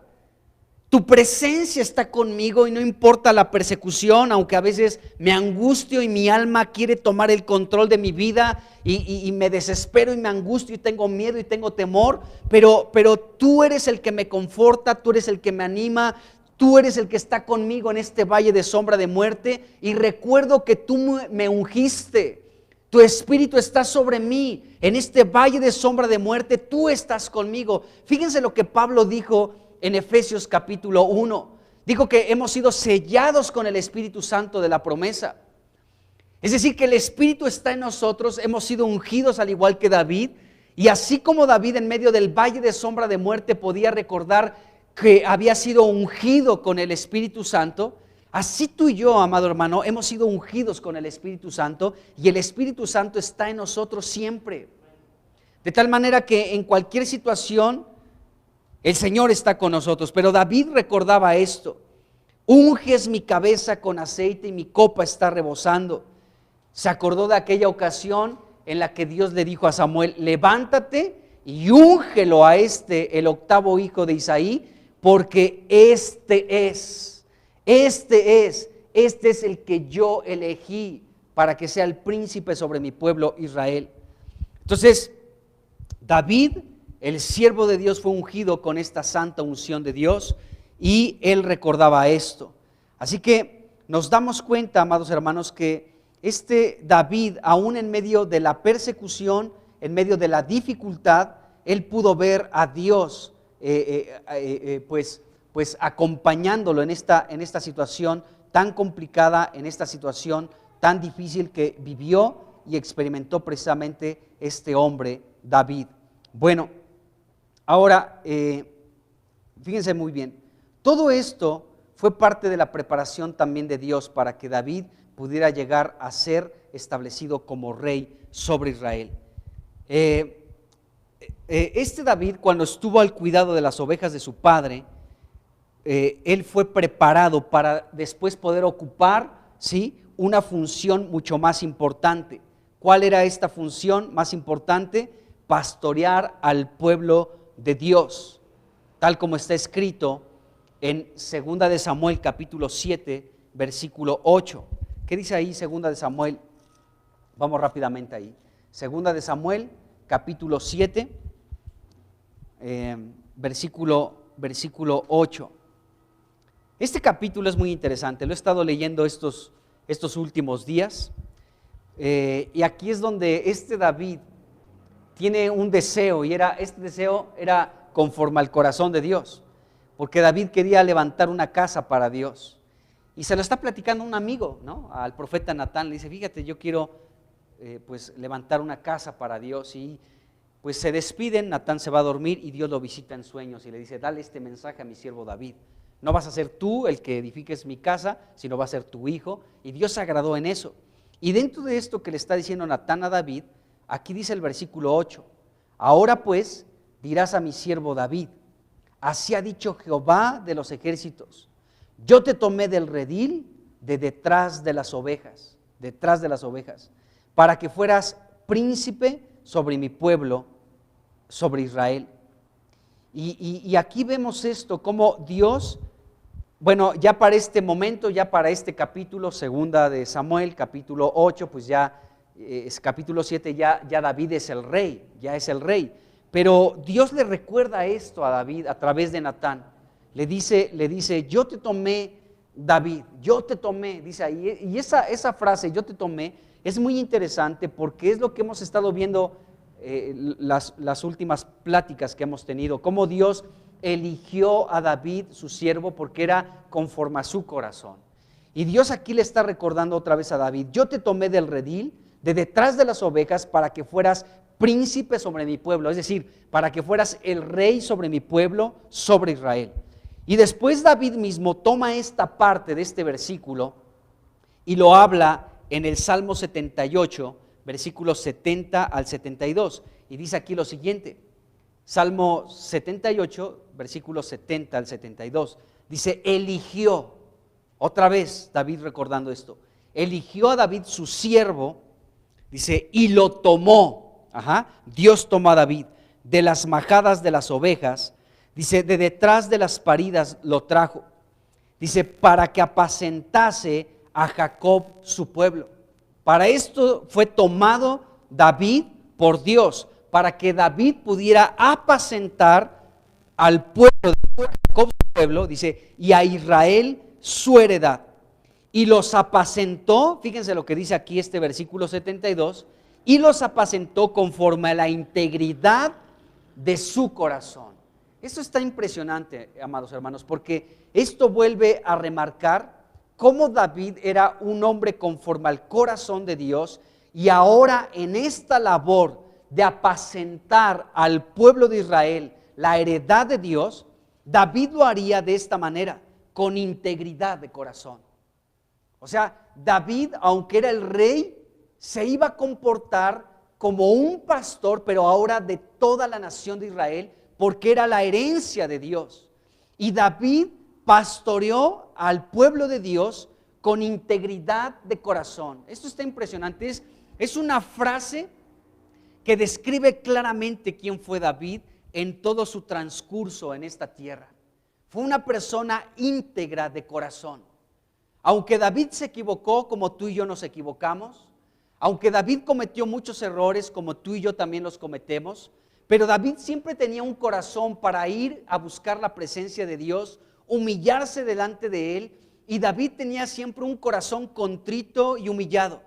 Tu presencia está conmigo y no importa la persecución, aunque a veces me angustio y mi alma quiere tomar el control de mi vida y me desespero y me angustio y tengo miedo y tengo temor, pero tú eres el que me conforta, tú eres el que me anima, tú eres el que está conmigo en este valle de sombra de muerte, y recuerdo que tú me ungiste. Tu Espíritu está sobre mí, en este valle de sombra de muerte, tú estás conmigo. Fíjense lo que Pablo dijo en Efesios capítulo 1. Dijo que hemos sido sellados con el Espíritu Santo de la promesa. Es decir, que el Espíritu está en nosotros, hemos sido ungidos al igual que David. Y así como David en medio del valle de sombra de muerte podía recordar que había sido ungido con el Espíritu Santo, así tú y yo, amado hermano, hemos sido ungidos con el Espíritu Santo, y el Espíritu Santo está en nosotros siempre. De tal manera que en cualquier situación el Señor está con nosotros. Pero David recordaba esto: unges mi cabeza con aceite y mi copa está rebosando. Se acordó de aquella ocasión en la que Dios le dijo a Samuel: levántate y úngelo a el octavo hijo de Isaí, porque este es el que yo elegí para que sea el príncipe sobre mi pueblo Israel. Entonces, David, el siervo de Dios, fue ungido con esta santa unción de Dios, y él recordaba esto. Así que nos damos cuenta, amados hermanos, que David, aún en medio de la persecución, en medio de la dificultad, él pudo ver a Dios pues acompañándolo en esta situación tan complicada, en esta situación tan difícil que vivió y experimentó precisamente este hombre, David. Bueno, ahora fíjense muy bien, todo esto fue parte de la preparación también de Dios para que David pudiera llegar a ser establecido como rey sobre Israel. David, cuando estuvo al cuidado de las ovejas de su padre, él fue preparado para después poder ocupar, ¿sí?, una función mucho más importante. ¿Cuál era esta función más importante? Pastorear al pueblo de Dios, tal como está escrito en 2 de Samuel capítulo 7, versículo 8. ¿Qué dice ahí 2 de Samuel? Vamos rápidamente ahí. 2 de Samuel capítulo 7, versículo 8. Este capítulo es muy interesante, lo he estado leyendo estos últimos días, y aquí es donde David tiene un deseo, y este deseo era conforme al corazón de Dios, porque David quería levantar una casa para Dios, y se lo está platicando un amigo, ¿no?, al profeta Natán. Le dice: fíjate, yo quiero pues levantar una casa para Dios. Y pues se despiden, Natán se va a dormir y Dios lo visita en sueños y le dice: dale este mensaje a mi siervo David. No vas a ser tú el que edifiques mi casa, sino va a ser tu hijo. Y Dios se agradó en eso. Y dentro de esto que le está diciendo Natán a David, aquí dice el versículo 8: ahora pues dirás a mi siervo David: así ha dicho Jehová de los ejércitos, yo te tomé del redil de detrás de las ovejas, para que fueras príncipe sobre mi pueblo, sobre Israel. Y aquí vemos esto, cómo Dios bueno, ya para este momento, ya para este capítulo, segunda de Samuel, capítulo 8, pues ya es capítulo 7, ya David es el rey, ya es el rey. Pero Dios le recuerda esto a David a través de Natán. Le dice, yo te tomé, David, yo te tomé, dice ahí. Y esa frase, yo te tomé, es muy interesante porque es lo que hemos estado viendo las últimas pláticas que hemos tenido, cómo Dios eligió a David, su siervo, porque era conforme a su corazón. Y Dios aquí le está recordando otra vez a David, yo te tomé del redil, de detrás de las ovejas, para que fueras príncipe sobre mi pueblo, es decir, para que fueras el rey sobre mi pueblo, sobre Israel. Y después David mismo toma esta parte de este versículo y lo habla en el Salmo 78, versículos 70 al 72, y dice aquí lo siguiente, Salmo 78, versículos 70 al 72, dice, eligió, otra vez David recordando esto, eligió a David su siervo, dice, y lo tomó, Dios tomó a David de las majadas de las ovejas, dice, de detrás de las paridas lo trajo, dice, para que apacentase a Jacob su pueblo. Para esto fue tomado David por Dios, para que David pudiera apacentar al pueblo de Jacob su pueblo, dice, y a Israel su heredad. Y los apacentó, fíjense lo que dice aquí este versículo 72, y los apacentó conforme a la integridad de su corazón. Esto está impresionante, amados hermanos, porque esto vuelve a remarcar cómo David era un hombre conforme al corazón de Dios, y ahora en esta labor de apacentar al pueblo de Israel, la heredad de Dios, David lo haría de esta manera, con integridad de corazón. O sea, David, aunque era el rey, se iba a comportar como un pastor, pero ahora de toda la nación de Israel, porque era la herencia de Dios. Y David pastoreó al pueblo de Dios con integridad de corazón. Esto está impresionante, es una frase que describe claramente quién fue David en todo su transcurso en esta tierra. Fue una persona íntegra de corazón. Aunque David se equivocó como tú y yo nos equivocamos, aunque David cometió muchos errores como tú y yo también los cometemos, pero David siempre tenía un corazón para ir a buscar la presencia de Dios, humillarse delante de Él, y David tenía siempre un corazón contrito y humillado,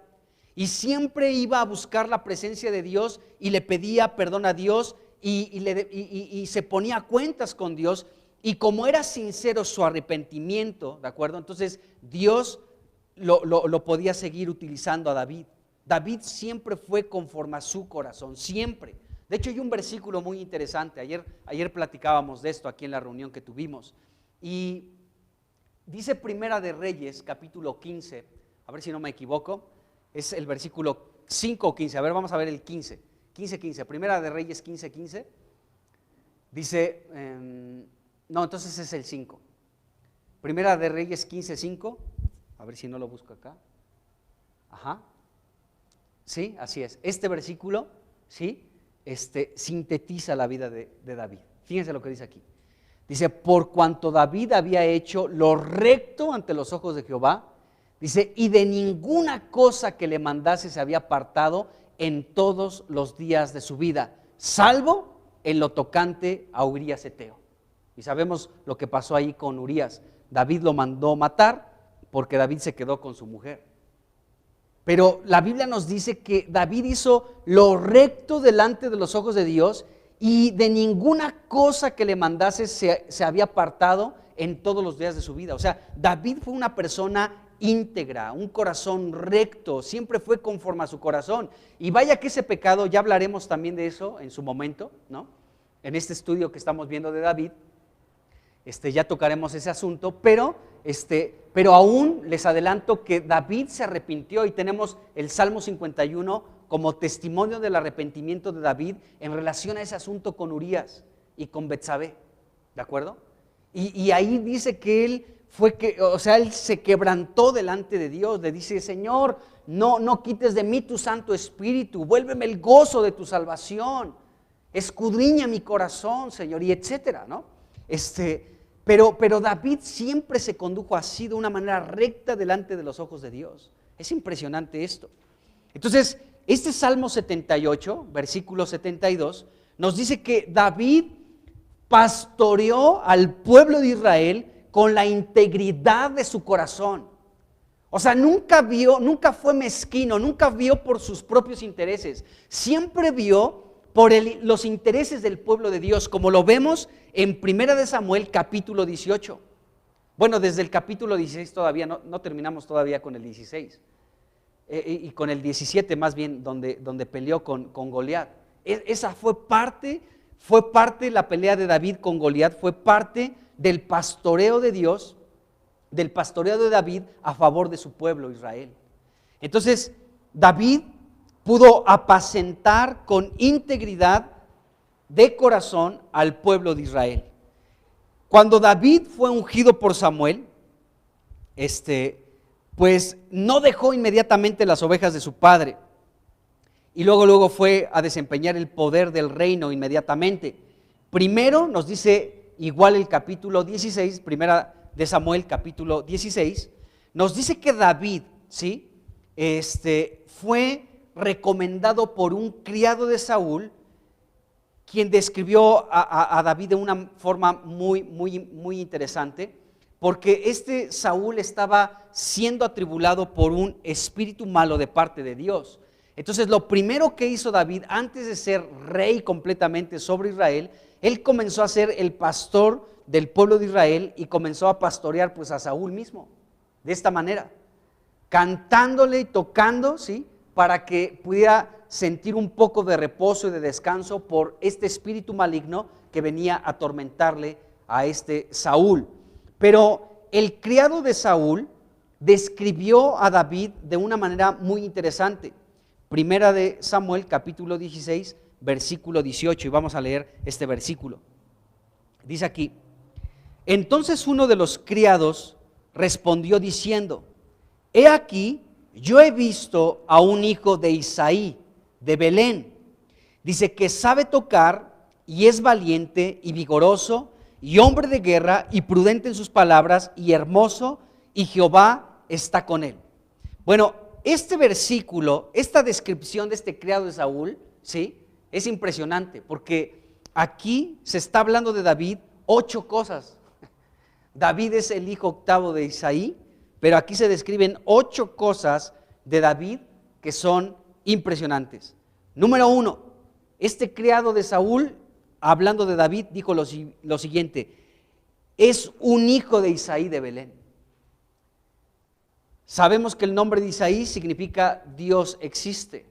y siempre iba a buscar la presencia de Dios y le pedía perdón a Dios y se ponía a cuentas con Dios, y como era sincero su arrepentimiento, ¿de acuerdo? Entonces Dios lo podía seguir utilizando a David. David siempre fue conforme a su corazón, siempre. De hecho hay un versículo muy interesante, ayer platicábamos de esto aquí en la reunión que tuvimos, y dice Primera de Reyes, capítulo 15, a ver si no me equivoco, es el versículo 5 o 15, a ver, vamos a ver el 15, Primera de Reyes 15, dice, no, entonces es el 5, Primera de Reyes 15:5, a ver si no lo busco acá, sí, así es, este versículo, sí, sintetiza la vida de David. Fíjense lo que dice aquí. Dice, por cuanto David había hecho lo recto ante los ojos de Jehová, dice, y de ninguna cosa que le mandase se había apartado en todos los días de su vida, salvo en lo tocante a Urías Eteo. Y sabemos lo que pasó ahí con Urías. David lo mandó matar porque David se quedó con su mujer. Pero la Biblia nos dice que David hizo lo recto delante de los ojos de Dios, y de ninguna cosa que le mandase se había apartado en todos los días de su vida. O sea, David fue una persona íntegra, un corazón recto, siempre fue conforme a su corazón. Y vaya que ese pecado, ya hablaremos también de eso en su momento, ¿no? En este estudio que estamos viendo de David, ya tocaremos ese asunto, pero aún les adelanto que David se arrepintió, y tenemos el Salmo 51 como testimonio del arrepentimiento de David en relación a ese asunto con Urías y con Betsabé, ¿de acuerdo? Y ahí dice que él él se quebrantó delante de Dios, le dice, Señor, no quites de mí tu Santo Espíritu, vuélveme el gozo de tu salvación, escudriña mi corazón, Señor, y etcétera, ¿no? Pero David siempre se condujo así, de una manera recta delante de los ojos de Dios. Es impresionante esto. Entonces, este Salmo 78, versículo 72, nos dice que David pastoreó al pueblo de Israel con la integridad de su corazón. O sea, nunca fue mezquino, nunca vio por sus propios intereses, siempre vio por los intereses del pueblo de Dios, como lo vemos en 1 de Samuel capítulo 18. Bueno, desde el capítulo 16 todavía, no terminamos todavía con el 16, y con el 17 más bien, donde peleó con Goliat. Esa fue parte de la pelea de David con Goliat, fue parte del pastoreo de Dios, del pastoreo de David a favor de su pueblo Israel. Entonces, David pudo apacentar con integridad de corazón al pueblo de Israel. Cuando David fue ungido por Samuel, pues no dejó inmediatamente las ovejas de su padre, y luego fue a desempeñar el poder del reino inmediatamente. Primero nos dice, igual el capítulo 16, primera de Samuel capítulo 16, nos dice que David, ¿sí? Fue recomendado por un criado de Saúl, quien describió a David de una forma muy interesante, porque Saúl estaba siendo atribulado por un espíritu malo de parte de Dios. Entonces, lo primero que hizo David, antes de ser rey completamente sobre Israel, él comenzó a ser el pastor del pueblo de Israel y comenzó a pastorear pues a Saúl mismo, de esta manera, cantándole y tocando, ¿sí? Para que pudiera sentir un poco de reposo y de descanso por este espíritu maligno que venía a atormentarle a Saúl. Pero el criado de Saúl describió a David de una manera muy interesante. Primera de Samuel capítulo 16, versículo 18, y vamos a leer este versículo. Dice aquí: entonces uno de los criados respondió diciendo: he aquí, yo he visto a un hijo de Isaí, de Belén. Dice que sabe tocar y es valiente y vigoroso y hombre de guerra y prudente en sus palabras y hermoso, y Jehová está con él. Bueno, este versículo, esta descripción de este criado de Saúl, ¿sí? Es impresionante, porque aquí se está hablando de David 8 cosas. David es el hijo octavo de Isaí, pero aquí se describen 8 cosas de David que son impresionantes. Número 1, este criado de Saúl, hablando de David, dijo lo siguiente: es un hijo de Isaí de Belén. Sabemos que el nombre de Isaí significa Dios existe.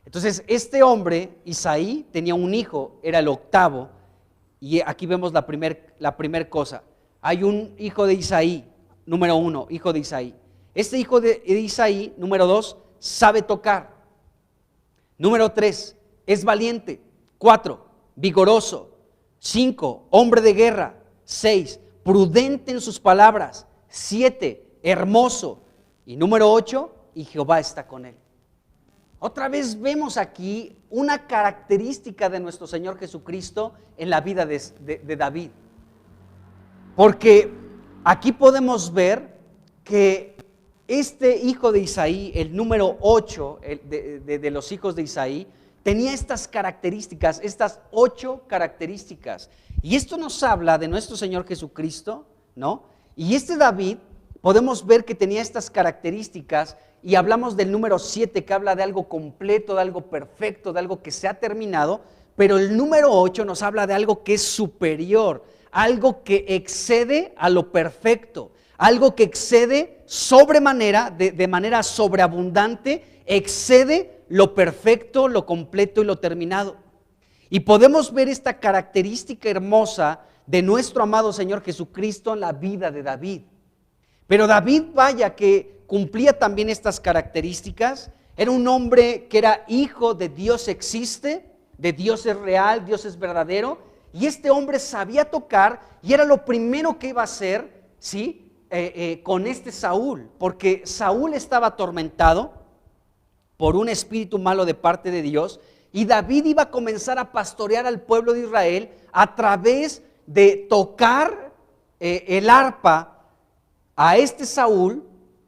Entonces, este hombre, Isaí, tenía un hijo, era el octavo, y aquí vemos la primer cosa. Hay un hijo de Isaí, número 1, hijo de Isaí. Este hijo de Isaí, número 2, sabe tocar. Número 3, es valiente. 4, vigoroso. 5, hombre de guerra. 6, prudente en sus palabras. 7, hermoso. Y número 8, y Jehová está con él. Otra vez vemos aquí una característica de nuestro Señor Jesucristo en la vida de David. Porque aquí podemos ver que este hijo de Isaí, el número 8 de los hijos de Isaí, tenía estas características, estas 8 características. Y esto nos habla de nuestro Señor Jesucristo, ¿no? Y David, podemos ver que tenía estas características, y hablamos del número 7, que habla de algo completo, de algo perfecto, de algo que se ha terminado, pero el número 8 nos habla de algo que es superior, algo que excede a lo perfecto, algo que excede sobremanera, de manera sobreabundante, excede lo perfecto, lo completo y lo terminado. Y podemos ver esta característica hermosa de nuestro amado Señor Jesucristo en la vida de David. Pero David, vaya que cumplía también estas características. Era un hombre que era hijo de Dios existe, de Dios es real, Dios es verdadero. Y este hombre sabía tocar, y era lo primero que iba a hacer, ¿sí? Con Saúl, porque Saúl estaba atormentado por un espíritu malo de parte de Dios, y David iba a comenzar a pastorear al pueblo de Israel a través de tocar el arpa a este Saúl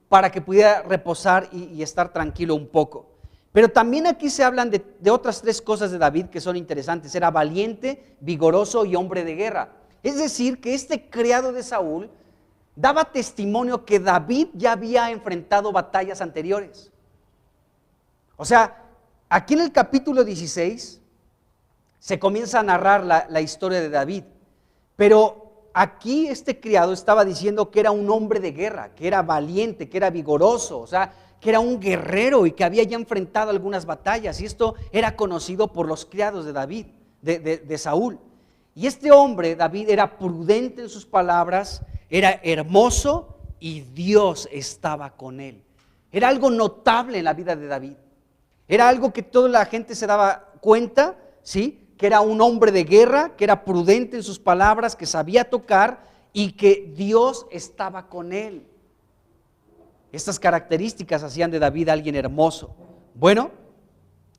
para que pudiera reposar y estar tranquilo un poco. Pero también aquí se hablan de otras 3 cosas de David que son interesantes. Era valiente, vigoroso y hombre de guerra. Es decir, que este criado de Saúl daba testimonio que David ya había enfrentado batallas anteriores. O sea, aquí en el capítulo 16 se comienza a narrar la historia de David, pero aquí este criado estaba diciendo que era un hombre de guerra, que era valiente, que era vigoroso, o sea, que era un guerrero y que había ya enfrentado algunas batallas, y esto era conocido por los criados de David, de Saúl. Y este hombre, David, era prudente en sus palabras, era hermoso y Dios estaba con él. Era algo notable en la vida de David. Era algo que toda la gente se daba cuenta, ¿sí? Que era un hombre de guerra, que era prudente en sus palabras, que sabía tocar y que Dios estaba con él. Estas características hacían de David alguien hermoso. Bueno,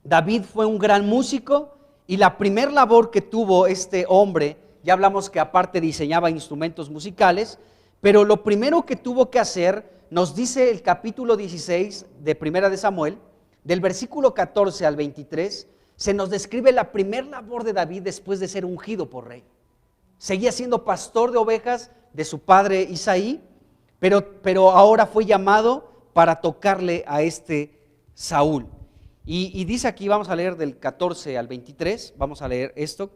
David fue un gran músico y la primer labor que tuvo este hombre, ya hablamos que aparte diseñaba instrumentos musicales, pero lo primero que tuvo que hacer, nos dice el capítulo 16 de Primera de Samuel, del versículo 14 al 23, se nos describe la primer labor de David después de ser ungido por rey. Seguía siendo pastor de ovejas de su padre Isaí, pero ahora fue llamado para tocarle a este Saúl. Y dice aquí, vamos a leer del 14 al 23, vamos a leer esto.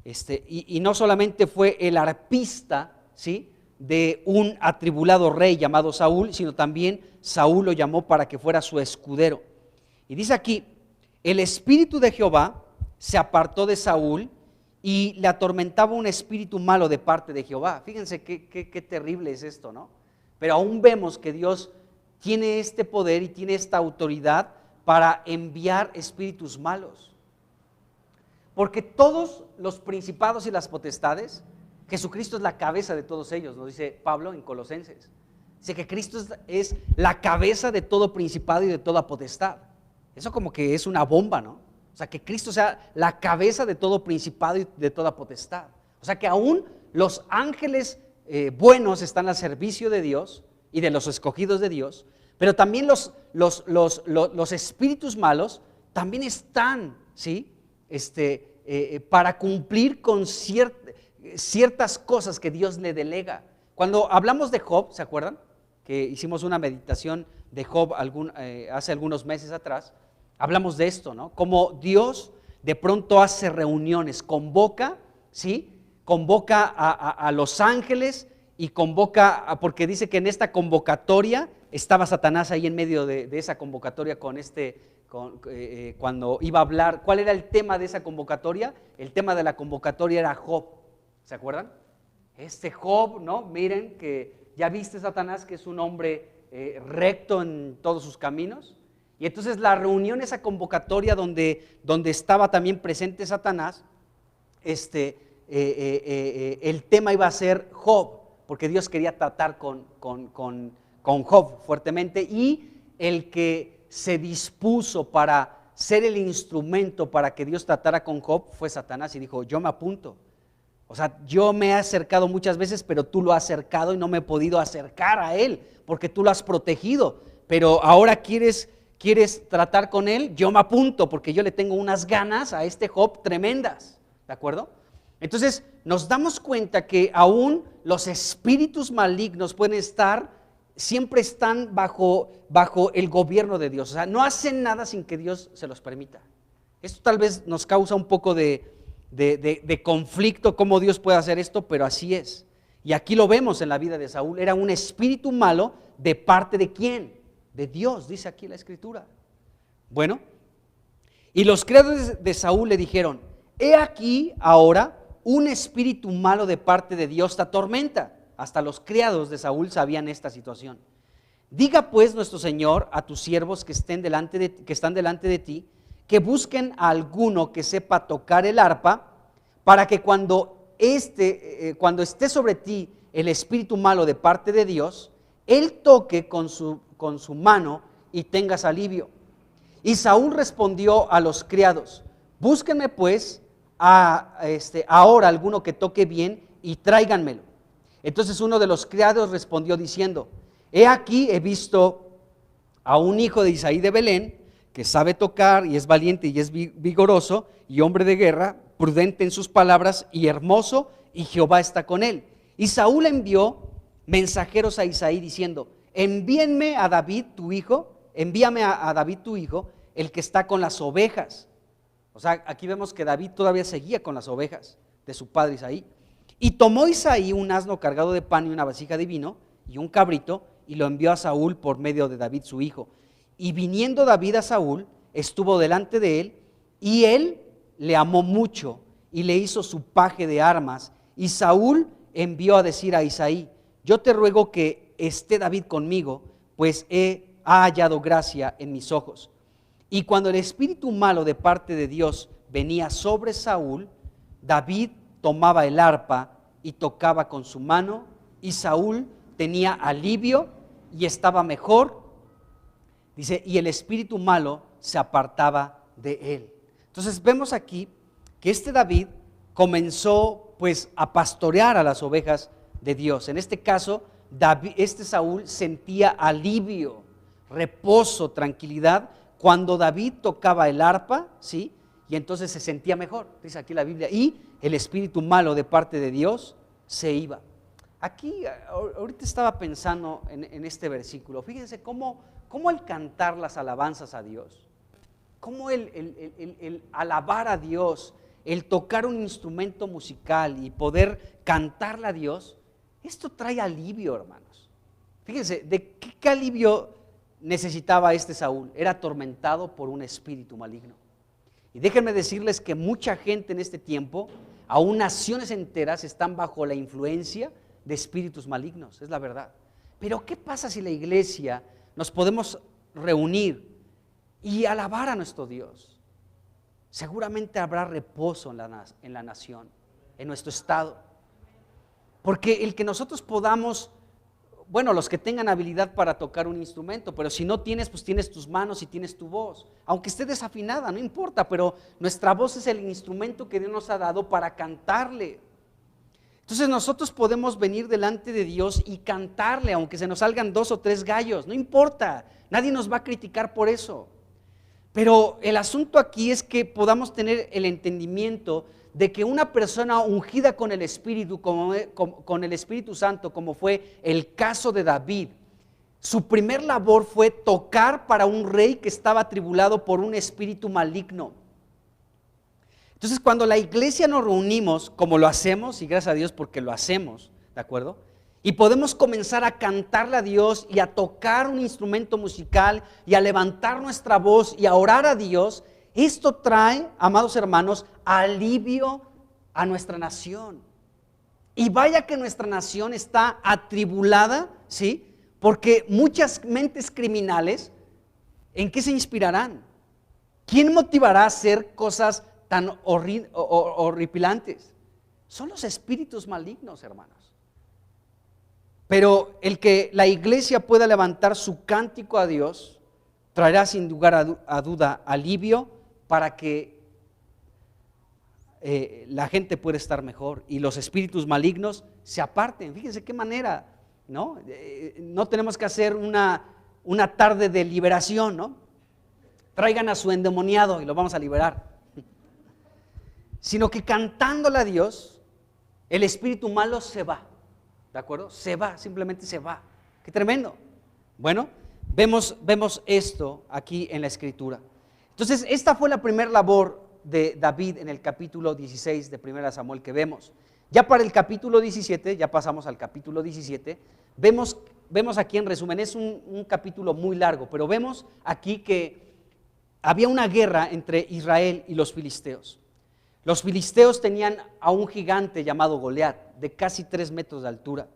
Y no solamente fue el arpista, ¿sí?, de un atribulado rey llamado Saúl, sino también Saúl lo llamó para que fuera su escudero. Y dice aquí, el espíritu de Jehová se apartó de Saúl y le atormentaba un espíritu malo de parte de Jehová. Fíjense qué terrible es esto, ¿no? Pero aún vemos que Dios tiene este poder y tiene esta autoridad para enviar espíritus malos. Porque todos los principados y las potestades, Jesucristo es la cabeza de todos ellos, nos dice Pablo en Colosenses. Dice que Cristo es la cabeza de todo principado y de toda potestad. Eso como que es una bomba, ¿no? O sea, que Cristo sea la cabeza de todo principado y de toda potestad. O sea, que aún los ángeles buenos están al servicio de Dios y de los escogidos de Dios, pero también los espíritus malos también están, ¿sí?, para cumplir con ciertas cosas que Dios le delega. Cuando hablamos de Job, ¿se acuerdan? Que hicimos una meditación de Job hace algunos meses atrás. Hablamos de esto, ¿no? Como Dios de pronto hace reuniones, convoca, ¿sí? Convoca a los ángeles y convoca, porque dice que en esta convocatoria estaba Satanás ahí en medio de esa convocatoria cuando iba a hablar. ¿Cuál era el tema de esa convocatoria? El tema de la convocatoria era Job. ¿Se acuerdan? Este Job, ¿no? Miren que ya viste Satanás que es un hombre recto en todos sus caminos. Y entonces la reunión, esa convocatoria donde estaba también presente Satanás, el tema iba a ser Job, porque Dios quería tratar con Job fuertemente, y el que se dispuso para ser el instrumento para que Dios tratara con Job fue Satanás, y dijo, yo me apunto. O sea, yo me he acercado muchas veces, pero tú lo has acercado y no me he podido acercar a él, porque tú lo has protegido, pero ahora quieres tratar con él, yo me apunto, porque yo le tengo unas ganas a este Job tremendas, ¿de acuerdo? Entonces nos damos cuenta que aún los espíritus malignos siempre están bajo el gobierno de Dios, o sea, no hacen nada sin que Dios se los permita. Esto tal vez nos causa un poco de conflicto, cómo Dios puede hacer esto, pero así es. Y aquí lo vemos en la vida de Saúl, era un espíritu malo de parte de ¿quién? De Dios, dice aquí la escritura. Bueno, y los criados de Saúl le dijeron, he aquí ahora un espíritu malo de parte de Dios te atormenta. Hasta los criados de Saúl sabían esta situación. Diga pues nuestro Señor a tus siervos que están delante de ti, que busquen a alguno que sepa tocar el arpa, para que cuando esté sobre ti el espíritu malo de parte de Dios, él toque con su mano y tengas alivio. Y Saúl respondió a los criados, búsquenme pues ahora alguno que toque bien y tráiganmelo. Entonces uno de los criados respondió diciendo: he aquí, he visto a un hijo de Isaí de Belén, que sabe tocar y es valiente y es vigoroso y hombre de guerra, prudente en sus palabras y hermoso, y Jehová está con él. Y Saúl envió mensajeros a Isaí diciendo: envíame a David tu hijo, el que está con las ovejas. O sea, aquí vemos que David todavía seguía con las ovejas de su padre Isaí. Y tomó Isaí un asno cargado de pan y una vasija de vino y un cabrito, y lo envió a Saúl por medio de David su hijo. Y viniendo David a Saúl, estuvo delante de él, y él le amó mucho y le hizo su paje de armas. Y Saúl envió a decir a Isaí: yo te ruego que esté David conmigo, pues ha hallado gracia en mis ojos. Y cuando el espíritu malo de parte de Dios venía sobre Saúl, David tomaba el arpa y tocaba con su mano, y Saúl tenía alivio y estaba mejor. Dice, y el espíritu malo se apartaba de él. Entonces vemos aquí que este David comenzó pues a pastorear a las ovejas de Dios. En este caso, Saúl sentía alivio, reposo, tranquilidad cuando David tocaba el arpa, ¿sí? Y entonces se sentía mejor, dice aquí la Biblia, y el espíritu malo de parte de Dios se iba. Aquí, ahorita estaba pensando en este versículo, fíjense cómo el cantar las alabanzas a Dios, cómo el alabar a Dios, el tocar un instrumento musical y poder cantarle a Dios, esto trae alivio, hermanos. Fíjense, ¿de qué alivio necesitaba este Saúl? Era atormentado por un espíritu maligno. Y déjenme decirles que mucha gente en este tiempo, aún naciones enteras, están bajo la influencia de espíritus malignos, es la verdad. Pero ¿qué pasa si la iglesia nos podemos reunir y alabar a nuestro Dios? Seguramente habrá reposo en la nación, en nuestro estado. Porque el que nosotros podamos, bueno, los que tengan habilidad para tocar un instrumento, pero si no tienes, pues tienes tus manos y tienes tu voz. Aunque esté desafinada, no importa, pero nuestra voz es el instrumento que Dios nos ha dado para cantarle. Entonces nosotros podemos venir delante de Dios y cantarle, aunque se nos salgan 2 o 3 gallos, no importa, nadie nos va a criticar por eso. Pero el asunto aquí es que podamos tener el entendimiento de que una persona ungida con el Espíritu, con el Espíritu Santo, como fue el caso de David, su primer labor fue tocar para un rey que estaba atribulado por un espíritu maligno. Entonces, cuando la iglesia nos reunimos, como lo hacemos, y gracias a Dios porque lo hacemos, ¿de acuerdo? Y podemos comenzar a cantarle a Dios y a tocar un instrumento musical y a levantar nuestra voz y a orar a Dios. Esto trae, amados hermanos, alivio a nuestra nación. Y vaya que nuestra nación está atribulada, ¿sí? Porque muchas mentes criminales, ¿en qué se inspirarán? ¿Quién motivará a hacer cosas tan horripilantes? Son los espíritus malignos, hermanos. Pero el que la iglesia pueda levantar su cántico a Dios traerá sin lugar a duda alivio para que la gente pueda estar mejor y los espíritus malignos se aparten. Fíjense qué manera, ¿no? No tenemos que hacer una tarde de liberación, ¿no? Traigan a su endemoniado y lo vamos a liberar. Sino que cantándole a Dios, el espíritu malo se va. ¿De acuerdo? Se va, simplemente se va. ¡Qué tremendo! Bueno, vemos esto aquí en la Escritura. Entonces, esta fue la primera labor de David en el capítulo 16 de 1 Samuel que vemos. Ya para el capítulo 17, ya pasamos al capítulo 17, vemos aquí en resumen, es un capítulo muy largo, pero vemos aquí que había una guerra entre Israel y los filisteos. Los filisteos tenían a un gigante llamado Goliat, de casi 3 metros de altura.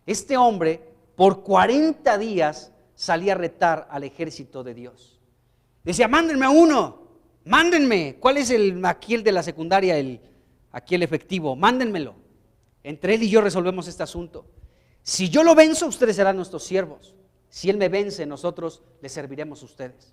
Este hombre, por 40 días, salía a retar al ejército de Dios. Decía, mándenme a uno, mándenme. ¿Cuál es aquí el de la secundaria, aquí el efectivo? Mándenmelo. Entre él y yo resolvemos este asunto. Si yo lo venzo, ustedes serán nuestros siervos. Si él me vence, nosotros les serviremos a ustedes.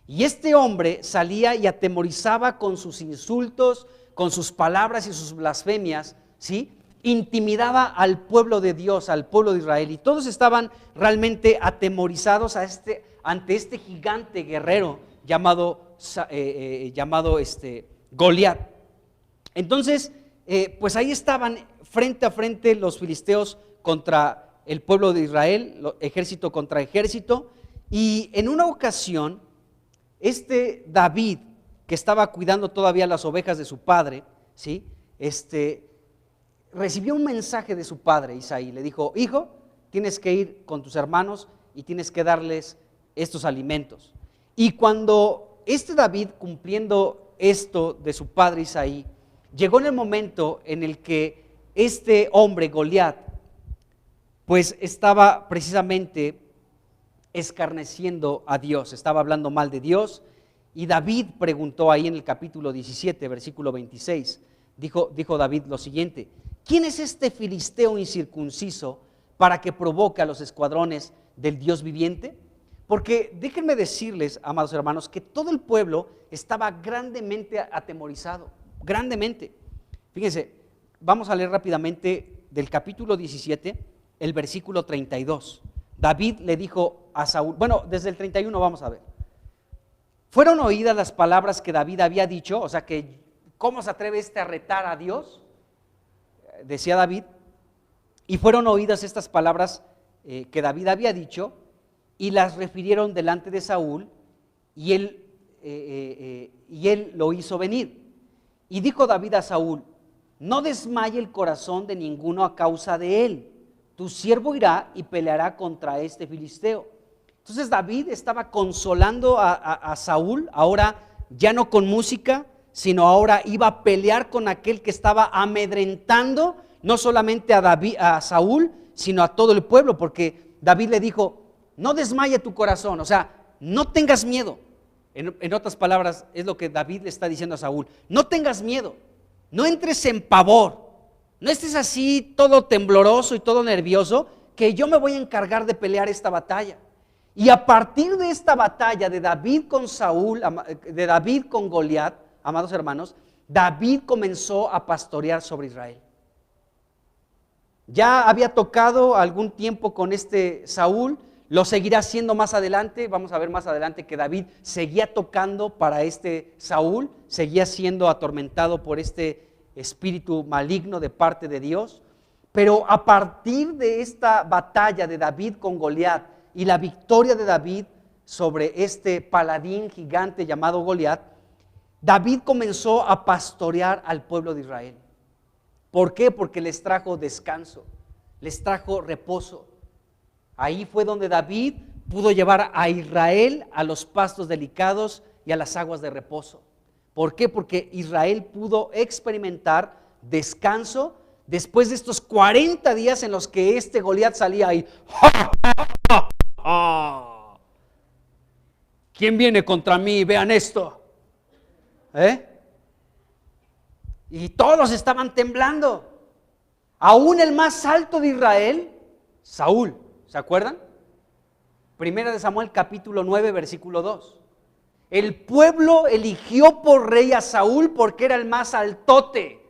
Y este hombre salía y atemorizaba con sus insultos, con sus palabras y sus blasfemias, ¿sí? intimidaba al pueblo de Dios, al pueblo de Israel, y todos estaban realmente atemorizados ante este gigante guerrero llamado Goliat. Entonces, pues ahí estaban frente a frente los filisteos contra el pueblo de Israel, ejército contra ejército, y en una ocasión, David, que estaba cuidando todavía las ovejas de su padre, ¿sí? Recibió un mensaje de su padre Isaí, le dijo: hijo, tienes que ir con tus hermanos y tienes que darles estos alimentos. Y cuando David, cumpliendo esto de su padre Isaí, llegó en el momento en el que este hombre Goliat pues estaba precisamente escarneciendo a Dios, estaba hablando mal de Dios, y David preguntó ahí en el capítulo 17, versículo 26, dijo David lo siguiente: ¿quién es este filisteo incircunciso para que provoque a los escuadrones del Dios viviente? Porque déjenme decirles, amados hermanos, que todo el pueblo estaba grandemente atemorizado, grandemente. Fíjense, vamos a leer rápidamente del capítulo 17, el versículo 32. David le dijo a Saúl, bueno, desde el 31 vamos a ver. Fueron oídas las palabras que David había dicho, o sea que, ¿cómo se atreve a retar a Dios? Decía David, y fueron oídas estas palabras que David había dicho, y las refirieron delante de Saúl, y él lo hizo venir. Y dijo David a Saúl: no desmaye el corazón de ninguno a causa de él, tu siervo irá y peleará contra este filisteo. Entonces David estaba consolando a Saúl, ahora ya no con música, sino ahora iba a pelear con aquel que estaba amedrentando no solamente a Saúl, sino a todo el pueblo, porque David le dijo: no desmaye tu corazón, o sea, no tengas miedo. En otras palabras, es lo que David le está diciendo a Saúl: no tengas miedo, no entres en pavor, no estés así todo tembloroso y todo nervioso, que yo me voy a encargar de pelear esta batalla. Y a partir de esta batalla de David con Saúl, de David con Goliat, amados hermanos, David comenzó a pastorear sobre Israel. Ya había tocado algún tiempo con Saúl, lo seguirá haciendo más adelante. Vamos a ver más adelante que David seguía tocando para Saúl, seguía siendo atormentado por espíritu maligno de parte de Dios. Pero a partir de esta batalla de David con Goliat y la victoria de David sobre este paladín gigante llamado Goliat, David comenzó a pastorear al pueblo de Israel. ¿Por qué? Porque les trajo descanso, les trajo reposo. Ahí fue donde David pudo llevar a Israel a los pastos delicados y a las aguas de reposo. ¿Por qué? Porque Israel pudo experimentar descanso después de estos 40 días en los que Goliat salía ahí. ¿Quién viene contra mí? Vean esto. Y todos estaban temblando. Aún el más alto de Israel, Saúl, ¿se acuerdan? Primera de Samuel capítulo 9 versículo 2. El pueblo eligió por rey a Saúl porque era el más altote,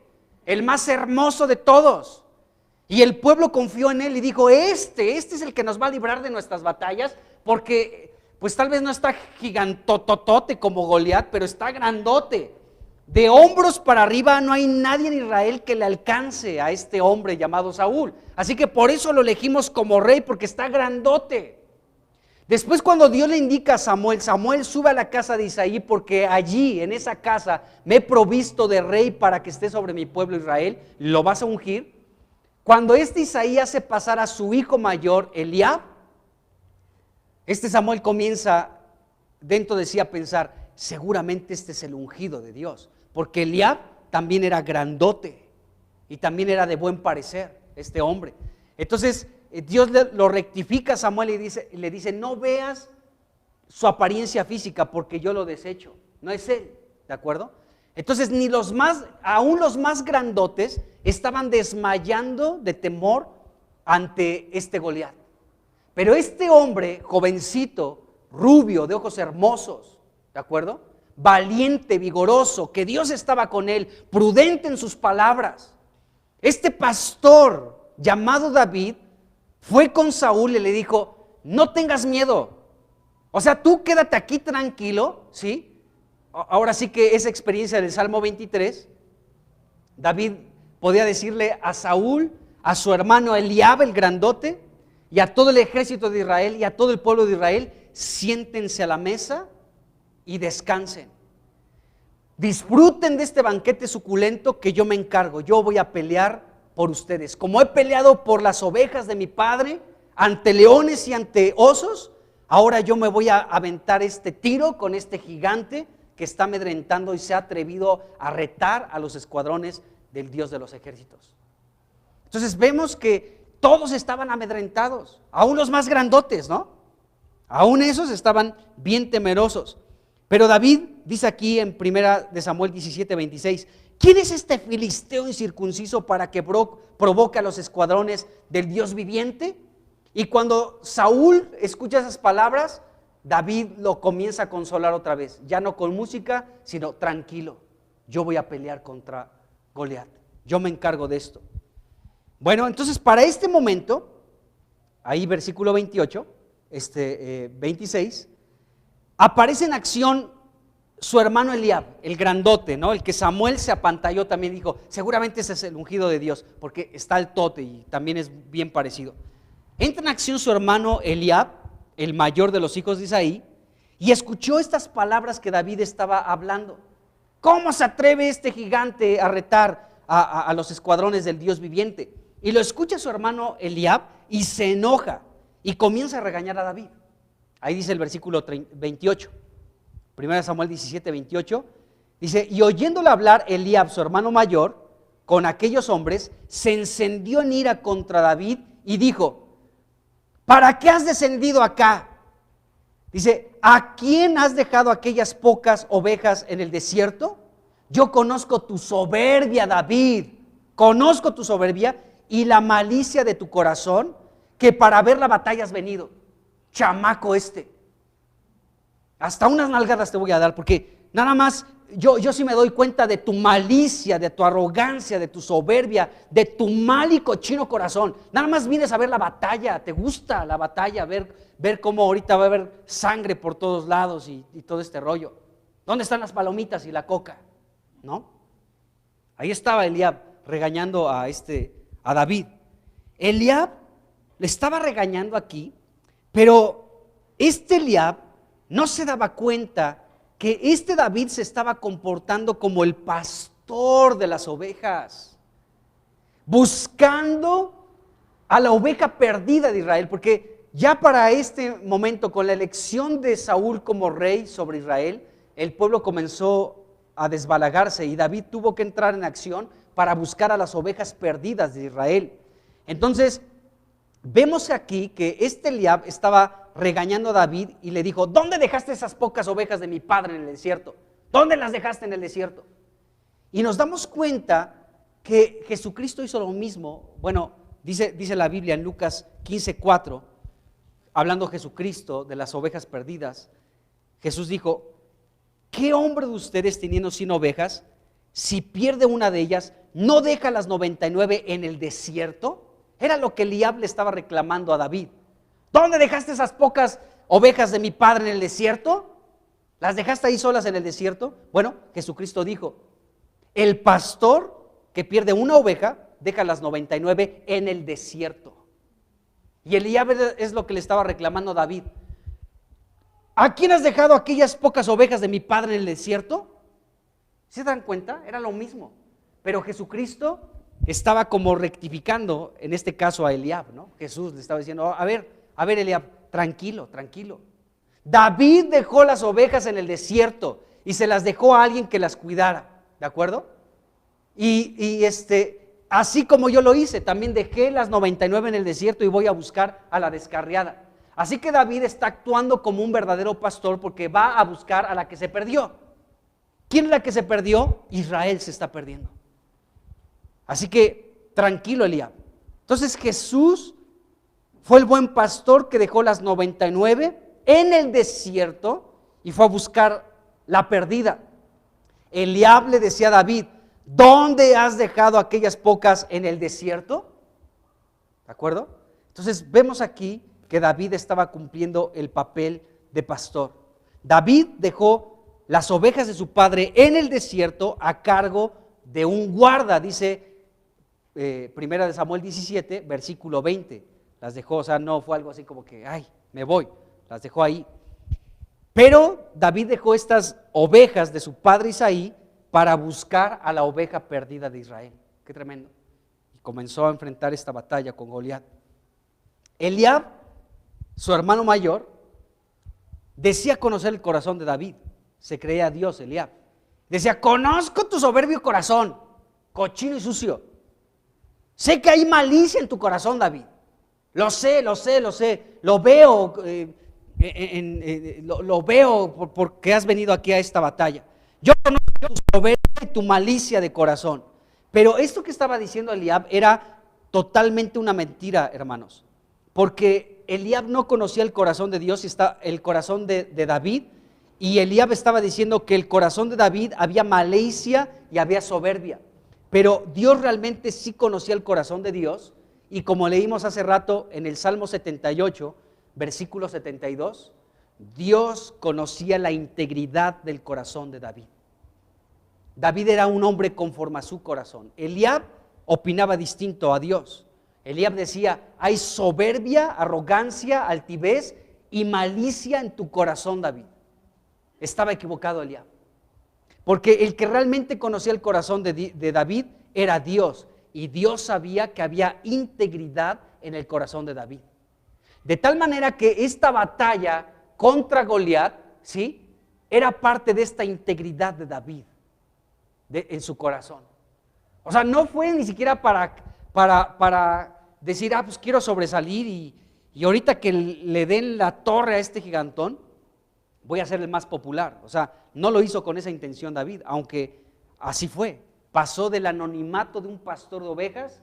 el más hermoso de todos. Y el pueblo confió en él y dijo: este es el que nos va a librar de nuestras batallas, porque pues tal vez no está gigantototote como Goliat, pero está grandote. De hombros para arriba no hay nadie en Israel que le alcance a este hombre llamado Saúl. Así que por eso lo elegimos como rey, porque está grandote. Después, cuando Dios le indica a Samuel: Samuel, sube a la casa de Isaí, porque allí, en esa casa, me he provisto de rey para que esté sobre mi pueblo Israel, lo vas a ungir. Cuando Isaí hace pasar a su hijo mayor, Eliab, Samuel comienza dentro de sí a pensar: seguramente este es el ungido de Dios, porque Eliab también era grandote y también era de buen parecer, este hombre. Entonces Dios lo rectifica a Samuel y le dice: no veas su apariencia física, porque yo lo desecho, no es él, ¿de acuerdo? Entonces aún los más grandotes estaban desmayando de temor ante Goliat. Pero hombre jovencito, rubio, de ojos hermosos, ¿de acuerdo? Valiente, vigoroso, que Dios estaba con él, prudente en sus palabras. Este pastor llamado David fue con Saúl y le dijo, no tengas miedo. O sea, tú quédate aquí tranquilo, ¿sí? Ahora sí que esa experiencia del Salmo 23, David podía decirle a Saúl, a su hermano Eliab, el grandote, y a todo el ejército de Israel y a todo el pueblo de Israel, siéntense a la mesa y descansen. Disfruten de este banquete suculento que yo me encargo. Yo voy a pelear por ustedes. Como he peleado por las ovejas de mi padre, ante leones y ante osos, ahora yo me voy a aventar este tiro con este gigante que está amedrentando y se ha atrevido a retar a los escuadrones del Dios de los ejércitos. Entonces vemos que todos estaban amedrentados, aún los más grandotes, ¿no? Aún esos estaban bien temerosos. Pero David dice aquí en 1 Samuel 17:26, ¿quién es este filisteo incircunciso para que provoque a los escuadrones del Dios viviente? Y cuando Saúl escucha esas palabras, David lo comienza a consolar otra vez, ya no con música, sino tranquilo, yo voy a pelear contra Goliat, yo me encargo de esto. Bueno, entonces para este momento, ahí versículo 28, 26, aparece en acción su hermano Eliab, el grandote, ¿no? El que Samuel se apantalló también, dijo, seguramente ese es el ungido de Dios, porque está el tote y también es bien parecido. Entra en acción su hermano Eliab, el mayor de los hijos de Isaí, y escuchó estas palabras que David estaba hablando. ¿Cómo se atreve este gigante a retar a los escuadrones del Dios viviente? Y lo escucha su hermano Eliab y se enoja y comienza a regañar a David. Ahí dice el versículo 28, 1 Samuel 17:28, dice, y oyéndole hablar Eliab, su hermano mayor, con aquellos hombres, se encendió en ira contra David y dijo, ¿para qué has descendido acá? Dice, ¿a quién has dejado aquellas pocas ovejas en el desierto? Yo conozco tu soberbia, David, conozco tu soberbia y la malicia de tu corazón, que para ver la batalla has venido. Chamaco hasta unas nalgadas te voy a dar, porque nada más yo sí me doy cuenta de tu malicia, de tu arrogancia, de tu soberbia, de tu mal y cochino corazón. Nada más vienes a ver la batalla, te gusta la batalla, ver cómo ahorita va a haber sangre por todos lados y todo este rollo. ¿Dónde están las palomitas y la coca? ¿No? Ahí estaba Eliab regañando a David. Eliab le estaba regañando aquí, pero Eliab no se daba cuenta que David se estaba comportando como el pastor de las ovejas, buscando a la oveja perdida de Israel, porque ya para este momento, con la elección de Saúl como rey sobre Israel, el pueblo comenzó a desbalagarse y David tuvo que entrar en acción para buscar a las ovejas perdidas de Israel. Entonces, vemos aquí que Eliab estaba regañando a David y le dijo, ¿dónde dejaste esas pocas ovejas de mi padre en el desierto? ¿Dónde las dejaste en el desierto? Y nos damos cuenta que Jesucristo hizo lo mismo. Bueno, dice la Biblia en Lucas 15:4, hablando Jesucristo de las ovejas perdidas, Jesús dijo, ¿qué hombre de ustedes teniendo 100 ovejas, si pierde una de ellas, no deja las 99 en el desierto? Era lo que Eliab le estaba reclamando a David. ¿Dónde dejaste esas pocas ovejas de mi padre en el desierto? ¿Las dejaste ahí solas en el desierto? Bueno, Jesucristo dijo, el pastor que pierde una oveja, deja las 99 en el desierto. Y Eliab es lo que le estaba reclamando a David. ¿A quién has dejado aquellas pocas ovejas de mi padre en el desierto? ¿Se dan cuenta? Era lo mismo. Pero Jesucristo estaba como rectificando, en este caso a Eliab, ¿no? Jesús le estaba diciendo, a ver Eliab, tranquilo. David dejó las ovejas en el desierto y se las dejó a alguien que las cuidara, ¿de acuerdo? Y así como yo lo hice, también dejé las 99 en el desierto y voy a buscar a la descarriada. Así que David está actuando como un verdadero pastor porque va a buscar a la que se perdió. ¿Quién es la que se perdió? Israel se está perdiendo. Así que tranquilo, Eliab. Entonces Jesús fue el buen pastor que dejó las 99 en el desierto y fue a buscar la perdida. Eliab le decía a David, ¿dónde has dejado aquellas pocas en el desierto? ¿De acuerdo? Entonces vemos aquí que David estaba cumpliendo el papel de pastor. David dejó las ovejas de su padre en el desierto a cargo de un guarda, dice Primera de Samuel 17, versículo 20. Las dejó, o sea, no fue algo así como que, ay, me voy, las dejó ahí. Pero David dejó estas ovejas de su padre Isaí para buscar a la oveja perdida de Israel. Qué tremendo. Y comenzó a enfrentar esta batalla con Goliat. Eliab, su hermano mayor, decía conocer el corazón de David. Se creía Dios, Eliab. Decía, conozco tu soberbio corazón, cochino y sucio. Sé que hay malicia en tu corazón, David. Lo sé. Lo veo, lo veo porque has venido aquí a esta batalla. Yo conozco tu soberbia y tu malicia de corazón. Pero esto que estaba diciendo Eliab era totalmente una mentira, hermanos. Porque Eliab no conocía el corazón de Dios, el corazón de David. Y Eliab estaba diciendo que el corazón de David había malicia y había soberbia. Pero Dios realmente sí conocía el corazón de Dios. Y como leímos hace rato en el Salmo 78, versículo 72, Dios conocía la integridad del corazón de David. David era un hombre conforme a su corazón. Eliab opinaba distinto a Dios. Eliab decía, hay soberbia, arrogancia, altivez y malicia en tu corazón, David. Estaba equivocado Eliab. Porque el que realmente conocía el corazón de David era Dios. Y Dios sabía que había integridad en el corazón de David. De tal manera que esta batalla contra Goliat, ¿sí?, era parte de esta integridad de David en su corazón. O sea, no fue ni siquiera para decir, pues quiero sobresalir y ahorita que le den la torre a este gigantón, voy a ser el más popular. O sea, no lo hizo con esa intención David, aunque así fue. Pasó del anonimato de un pastor de ovejas,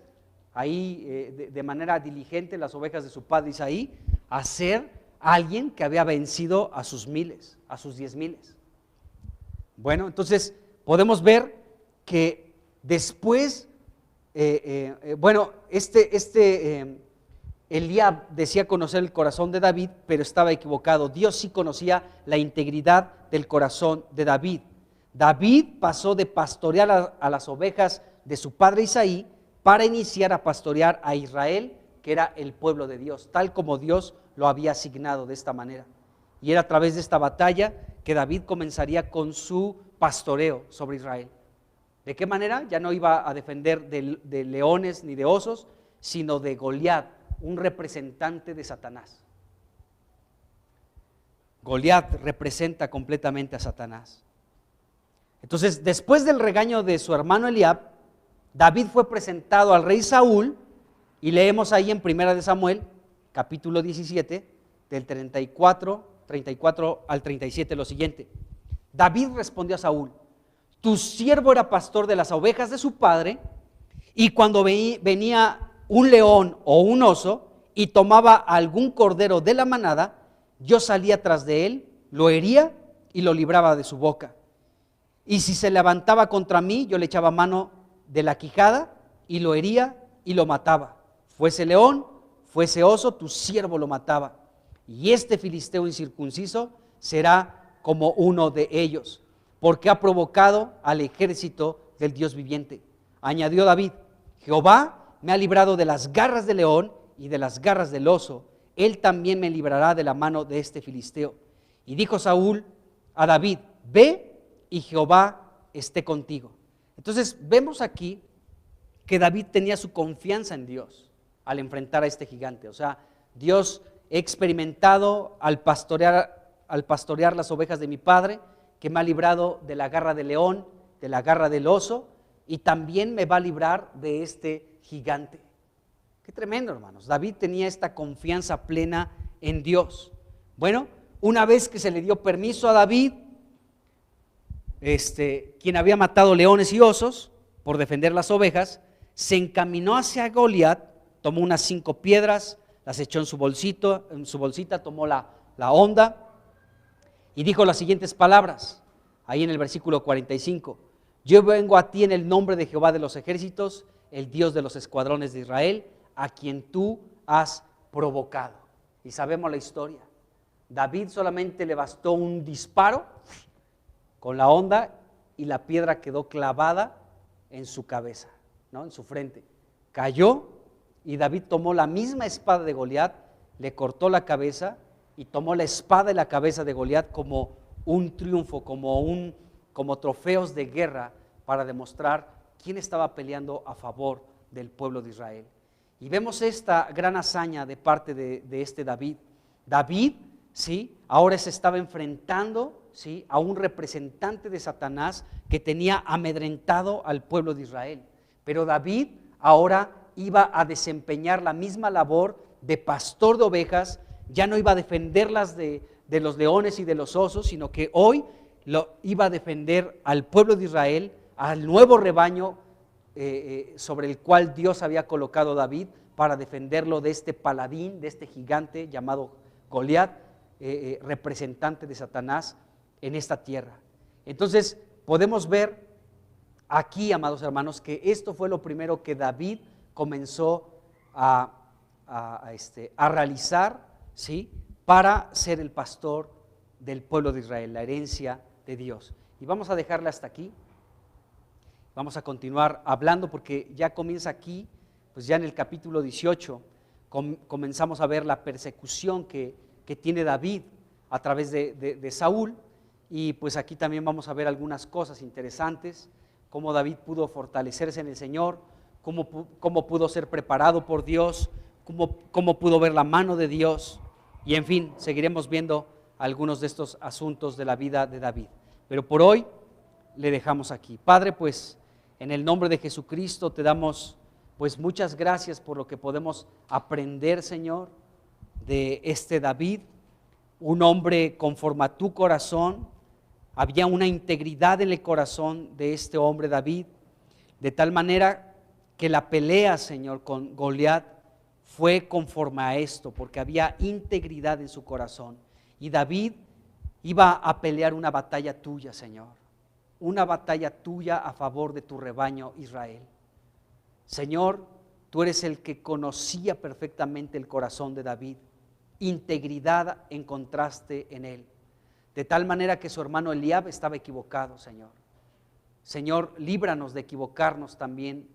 ahí de manera diligente las ovejas de su padre Isaí, a ser alguien que había vencido a sus miles, a sus 10,000. Bueno, entonces podemos ver que después, Eliab decía conocer el corazón de David, pero estaba equivocado. Dios sí conocía la integridad del corazón de David. David pasó de pastorear a las ovejas de su padre Isaí para iniciar a pastorear a Israel, que era el pueblo de Dios, tal como Dios lo había asignado de esta manera. Y era a través de esta batalla que David comenzaría con su pastoreo sobre Israel. ¿De qué manera? Ya no iba a defender de leones ni de osos, sino de Goliat, un representante de Satanás. Goliat representa completamente a Satanás. Entonces, después del regaño de su hermano Eliab, David fue presentado al rey Saúl, y leemos ahí en 1 de Samuel, capítulo 17, del 34 al 37, lo siguiente. David respondió a Saúl, tu siervo era pastor de las ovejas de su padre, y cuando venía un león o un oso y tomaba algún cordero de la manada, yo salía tras de él, lo hería y lo libraba de su boca. Y si se levantaba contra mí, yo le echaba mano de la quijada y lo hería y lo mataba. Fuese león, fuese oso, tu siervo lo mataba. Y este filisteo incircunciso será como uno de ellos, porque ha provocado al ejército del Dios viviente. Añadió David, Jehová me ha librado de las garras del león y de las garras del oso. Él también me librará de la mano de este filisteo. Y dijo Saúl a David, ve y Jehová esté contigo. Entonces vemos aquí que David tenía su confianza en Dios al enfrentar a este gigante. O sea, Dios, he experimentado al pastorear las ovejas de mi padre, que me ha librado de la garra del león, de la garra del oso, y también me va a librar de este gigante. Qué tremendo, hermanos. David tenía esta confianza plena en Dios. Bueno, una vez que se le dio permiso a David, quien había matado leones y osos por defender las ovejas, se encaminó hacia Goliat, tomó unas 5 piedras, las echó en su bolsita, tomó la honda y dijo las siguientes palabras, ahí en el versículo 45, yo vengo a ti en el nombre de Jehová de los ejércitos, el Dios de los escuadrones de Israel, a quien tú has provocado. Y sabemos la historia. David solamente le bastó un disparo con la honda y la piedra quedó clavada en su cabeza, ¿no? En su frente. Cayó y David tomó la misma espada de Goliat, le cortó la cabeza y tomó la espada y la cabeza de Goliat como un triunfo, como trofeos de guerra para demostrar quién estaba peleando a favor del pueblo de Israel. Y vemos esta gran hazaña de parte de este David. David, ¿sí?, ahora se estaba enfrentando, ¿sí?, a un representante de Satanás que tenía amedrentado al pueblo de Israel. Pero David ahora iba a desempeñar la misma labor de pastor de ovejas, ya no iba a defenderlas de los leones y de los osos, sino que hoy iba a defender al pueblo de Israel, al nuevo rebaño sobre el cual Dios había colocado a David para defenderlo de este paladín, de este gigante llamado Goliat, representante de Satanás en esta tierra. Entonces podemos ver aquí, amados hermanos, que esto fue lo primero que David comenzó a realizar, ¿sí?, para ser el pastor del pueblo de Israel, la herencia de Dios. Y vamos a dejarle hasta aquí. Vamos a continuar hablando porque ya comienza aquí, pues ya en el capítulo 18, comenzamos a ver la persecución que tiene David a través de Saúl, y pues aquí también vamos a ver algunas cosas interesantes, cómo David pudo fortalecerse en el Señor, cómo pudo ser preparado por Dios, cómo pudo ver la mano de Dios, y en fin, seguiremos viendo algunos de estos asuntos de la vida de David. Pero por hoy le dejamos aquí. Padre, pues en el nombre de Jesucristo te damos pues muchas gracias por lo que podemos aprender, Señor, de este David, un hombre conforme a tu corazón. Había una integridad en el corazón de este hombre David, de tal manera que la pelea, Señor, con Goliat fue conforme a esto, porque había integridad en su corazón. Y David iba a pelear una batalla tuya, Señor, una batalla tuya a favor de tu rebaño Israel. Señor, tú eres el que conocía perfectamente el corazón de David, integridad encontraste en él, de tal manera que su hermano Eliab estaba equivocado, Señor. Señor, líbranos de equivocarnos también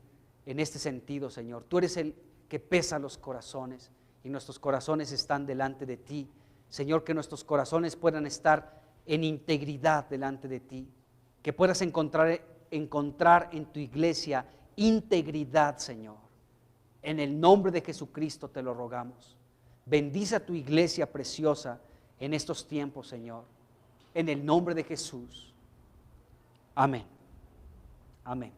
en este sentido, Señor. Tú eres el que pesa los corazones y nuestros corazones están delante de ti. Señor, que nuestros corazones puedan estar en integridad delante de ti, que puedas encontrar en tu iglesia integridad, Señor. En el nombre de Jesucristo te lo rogamos. Bendice a tu iglesia preciosa en estos tiempos, Señor. En el nombre de Jesús. Amén. Amén.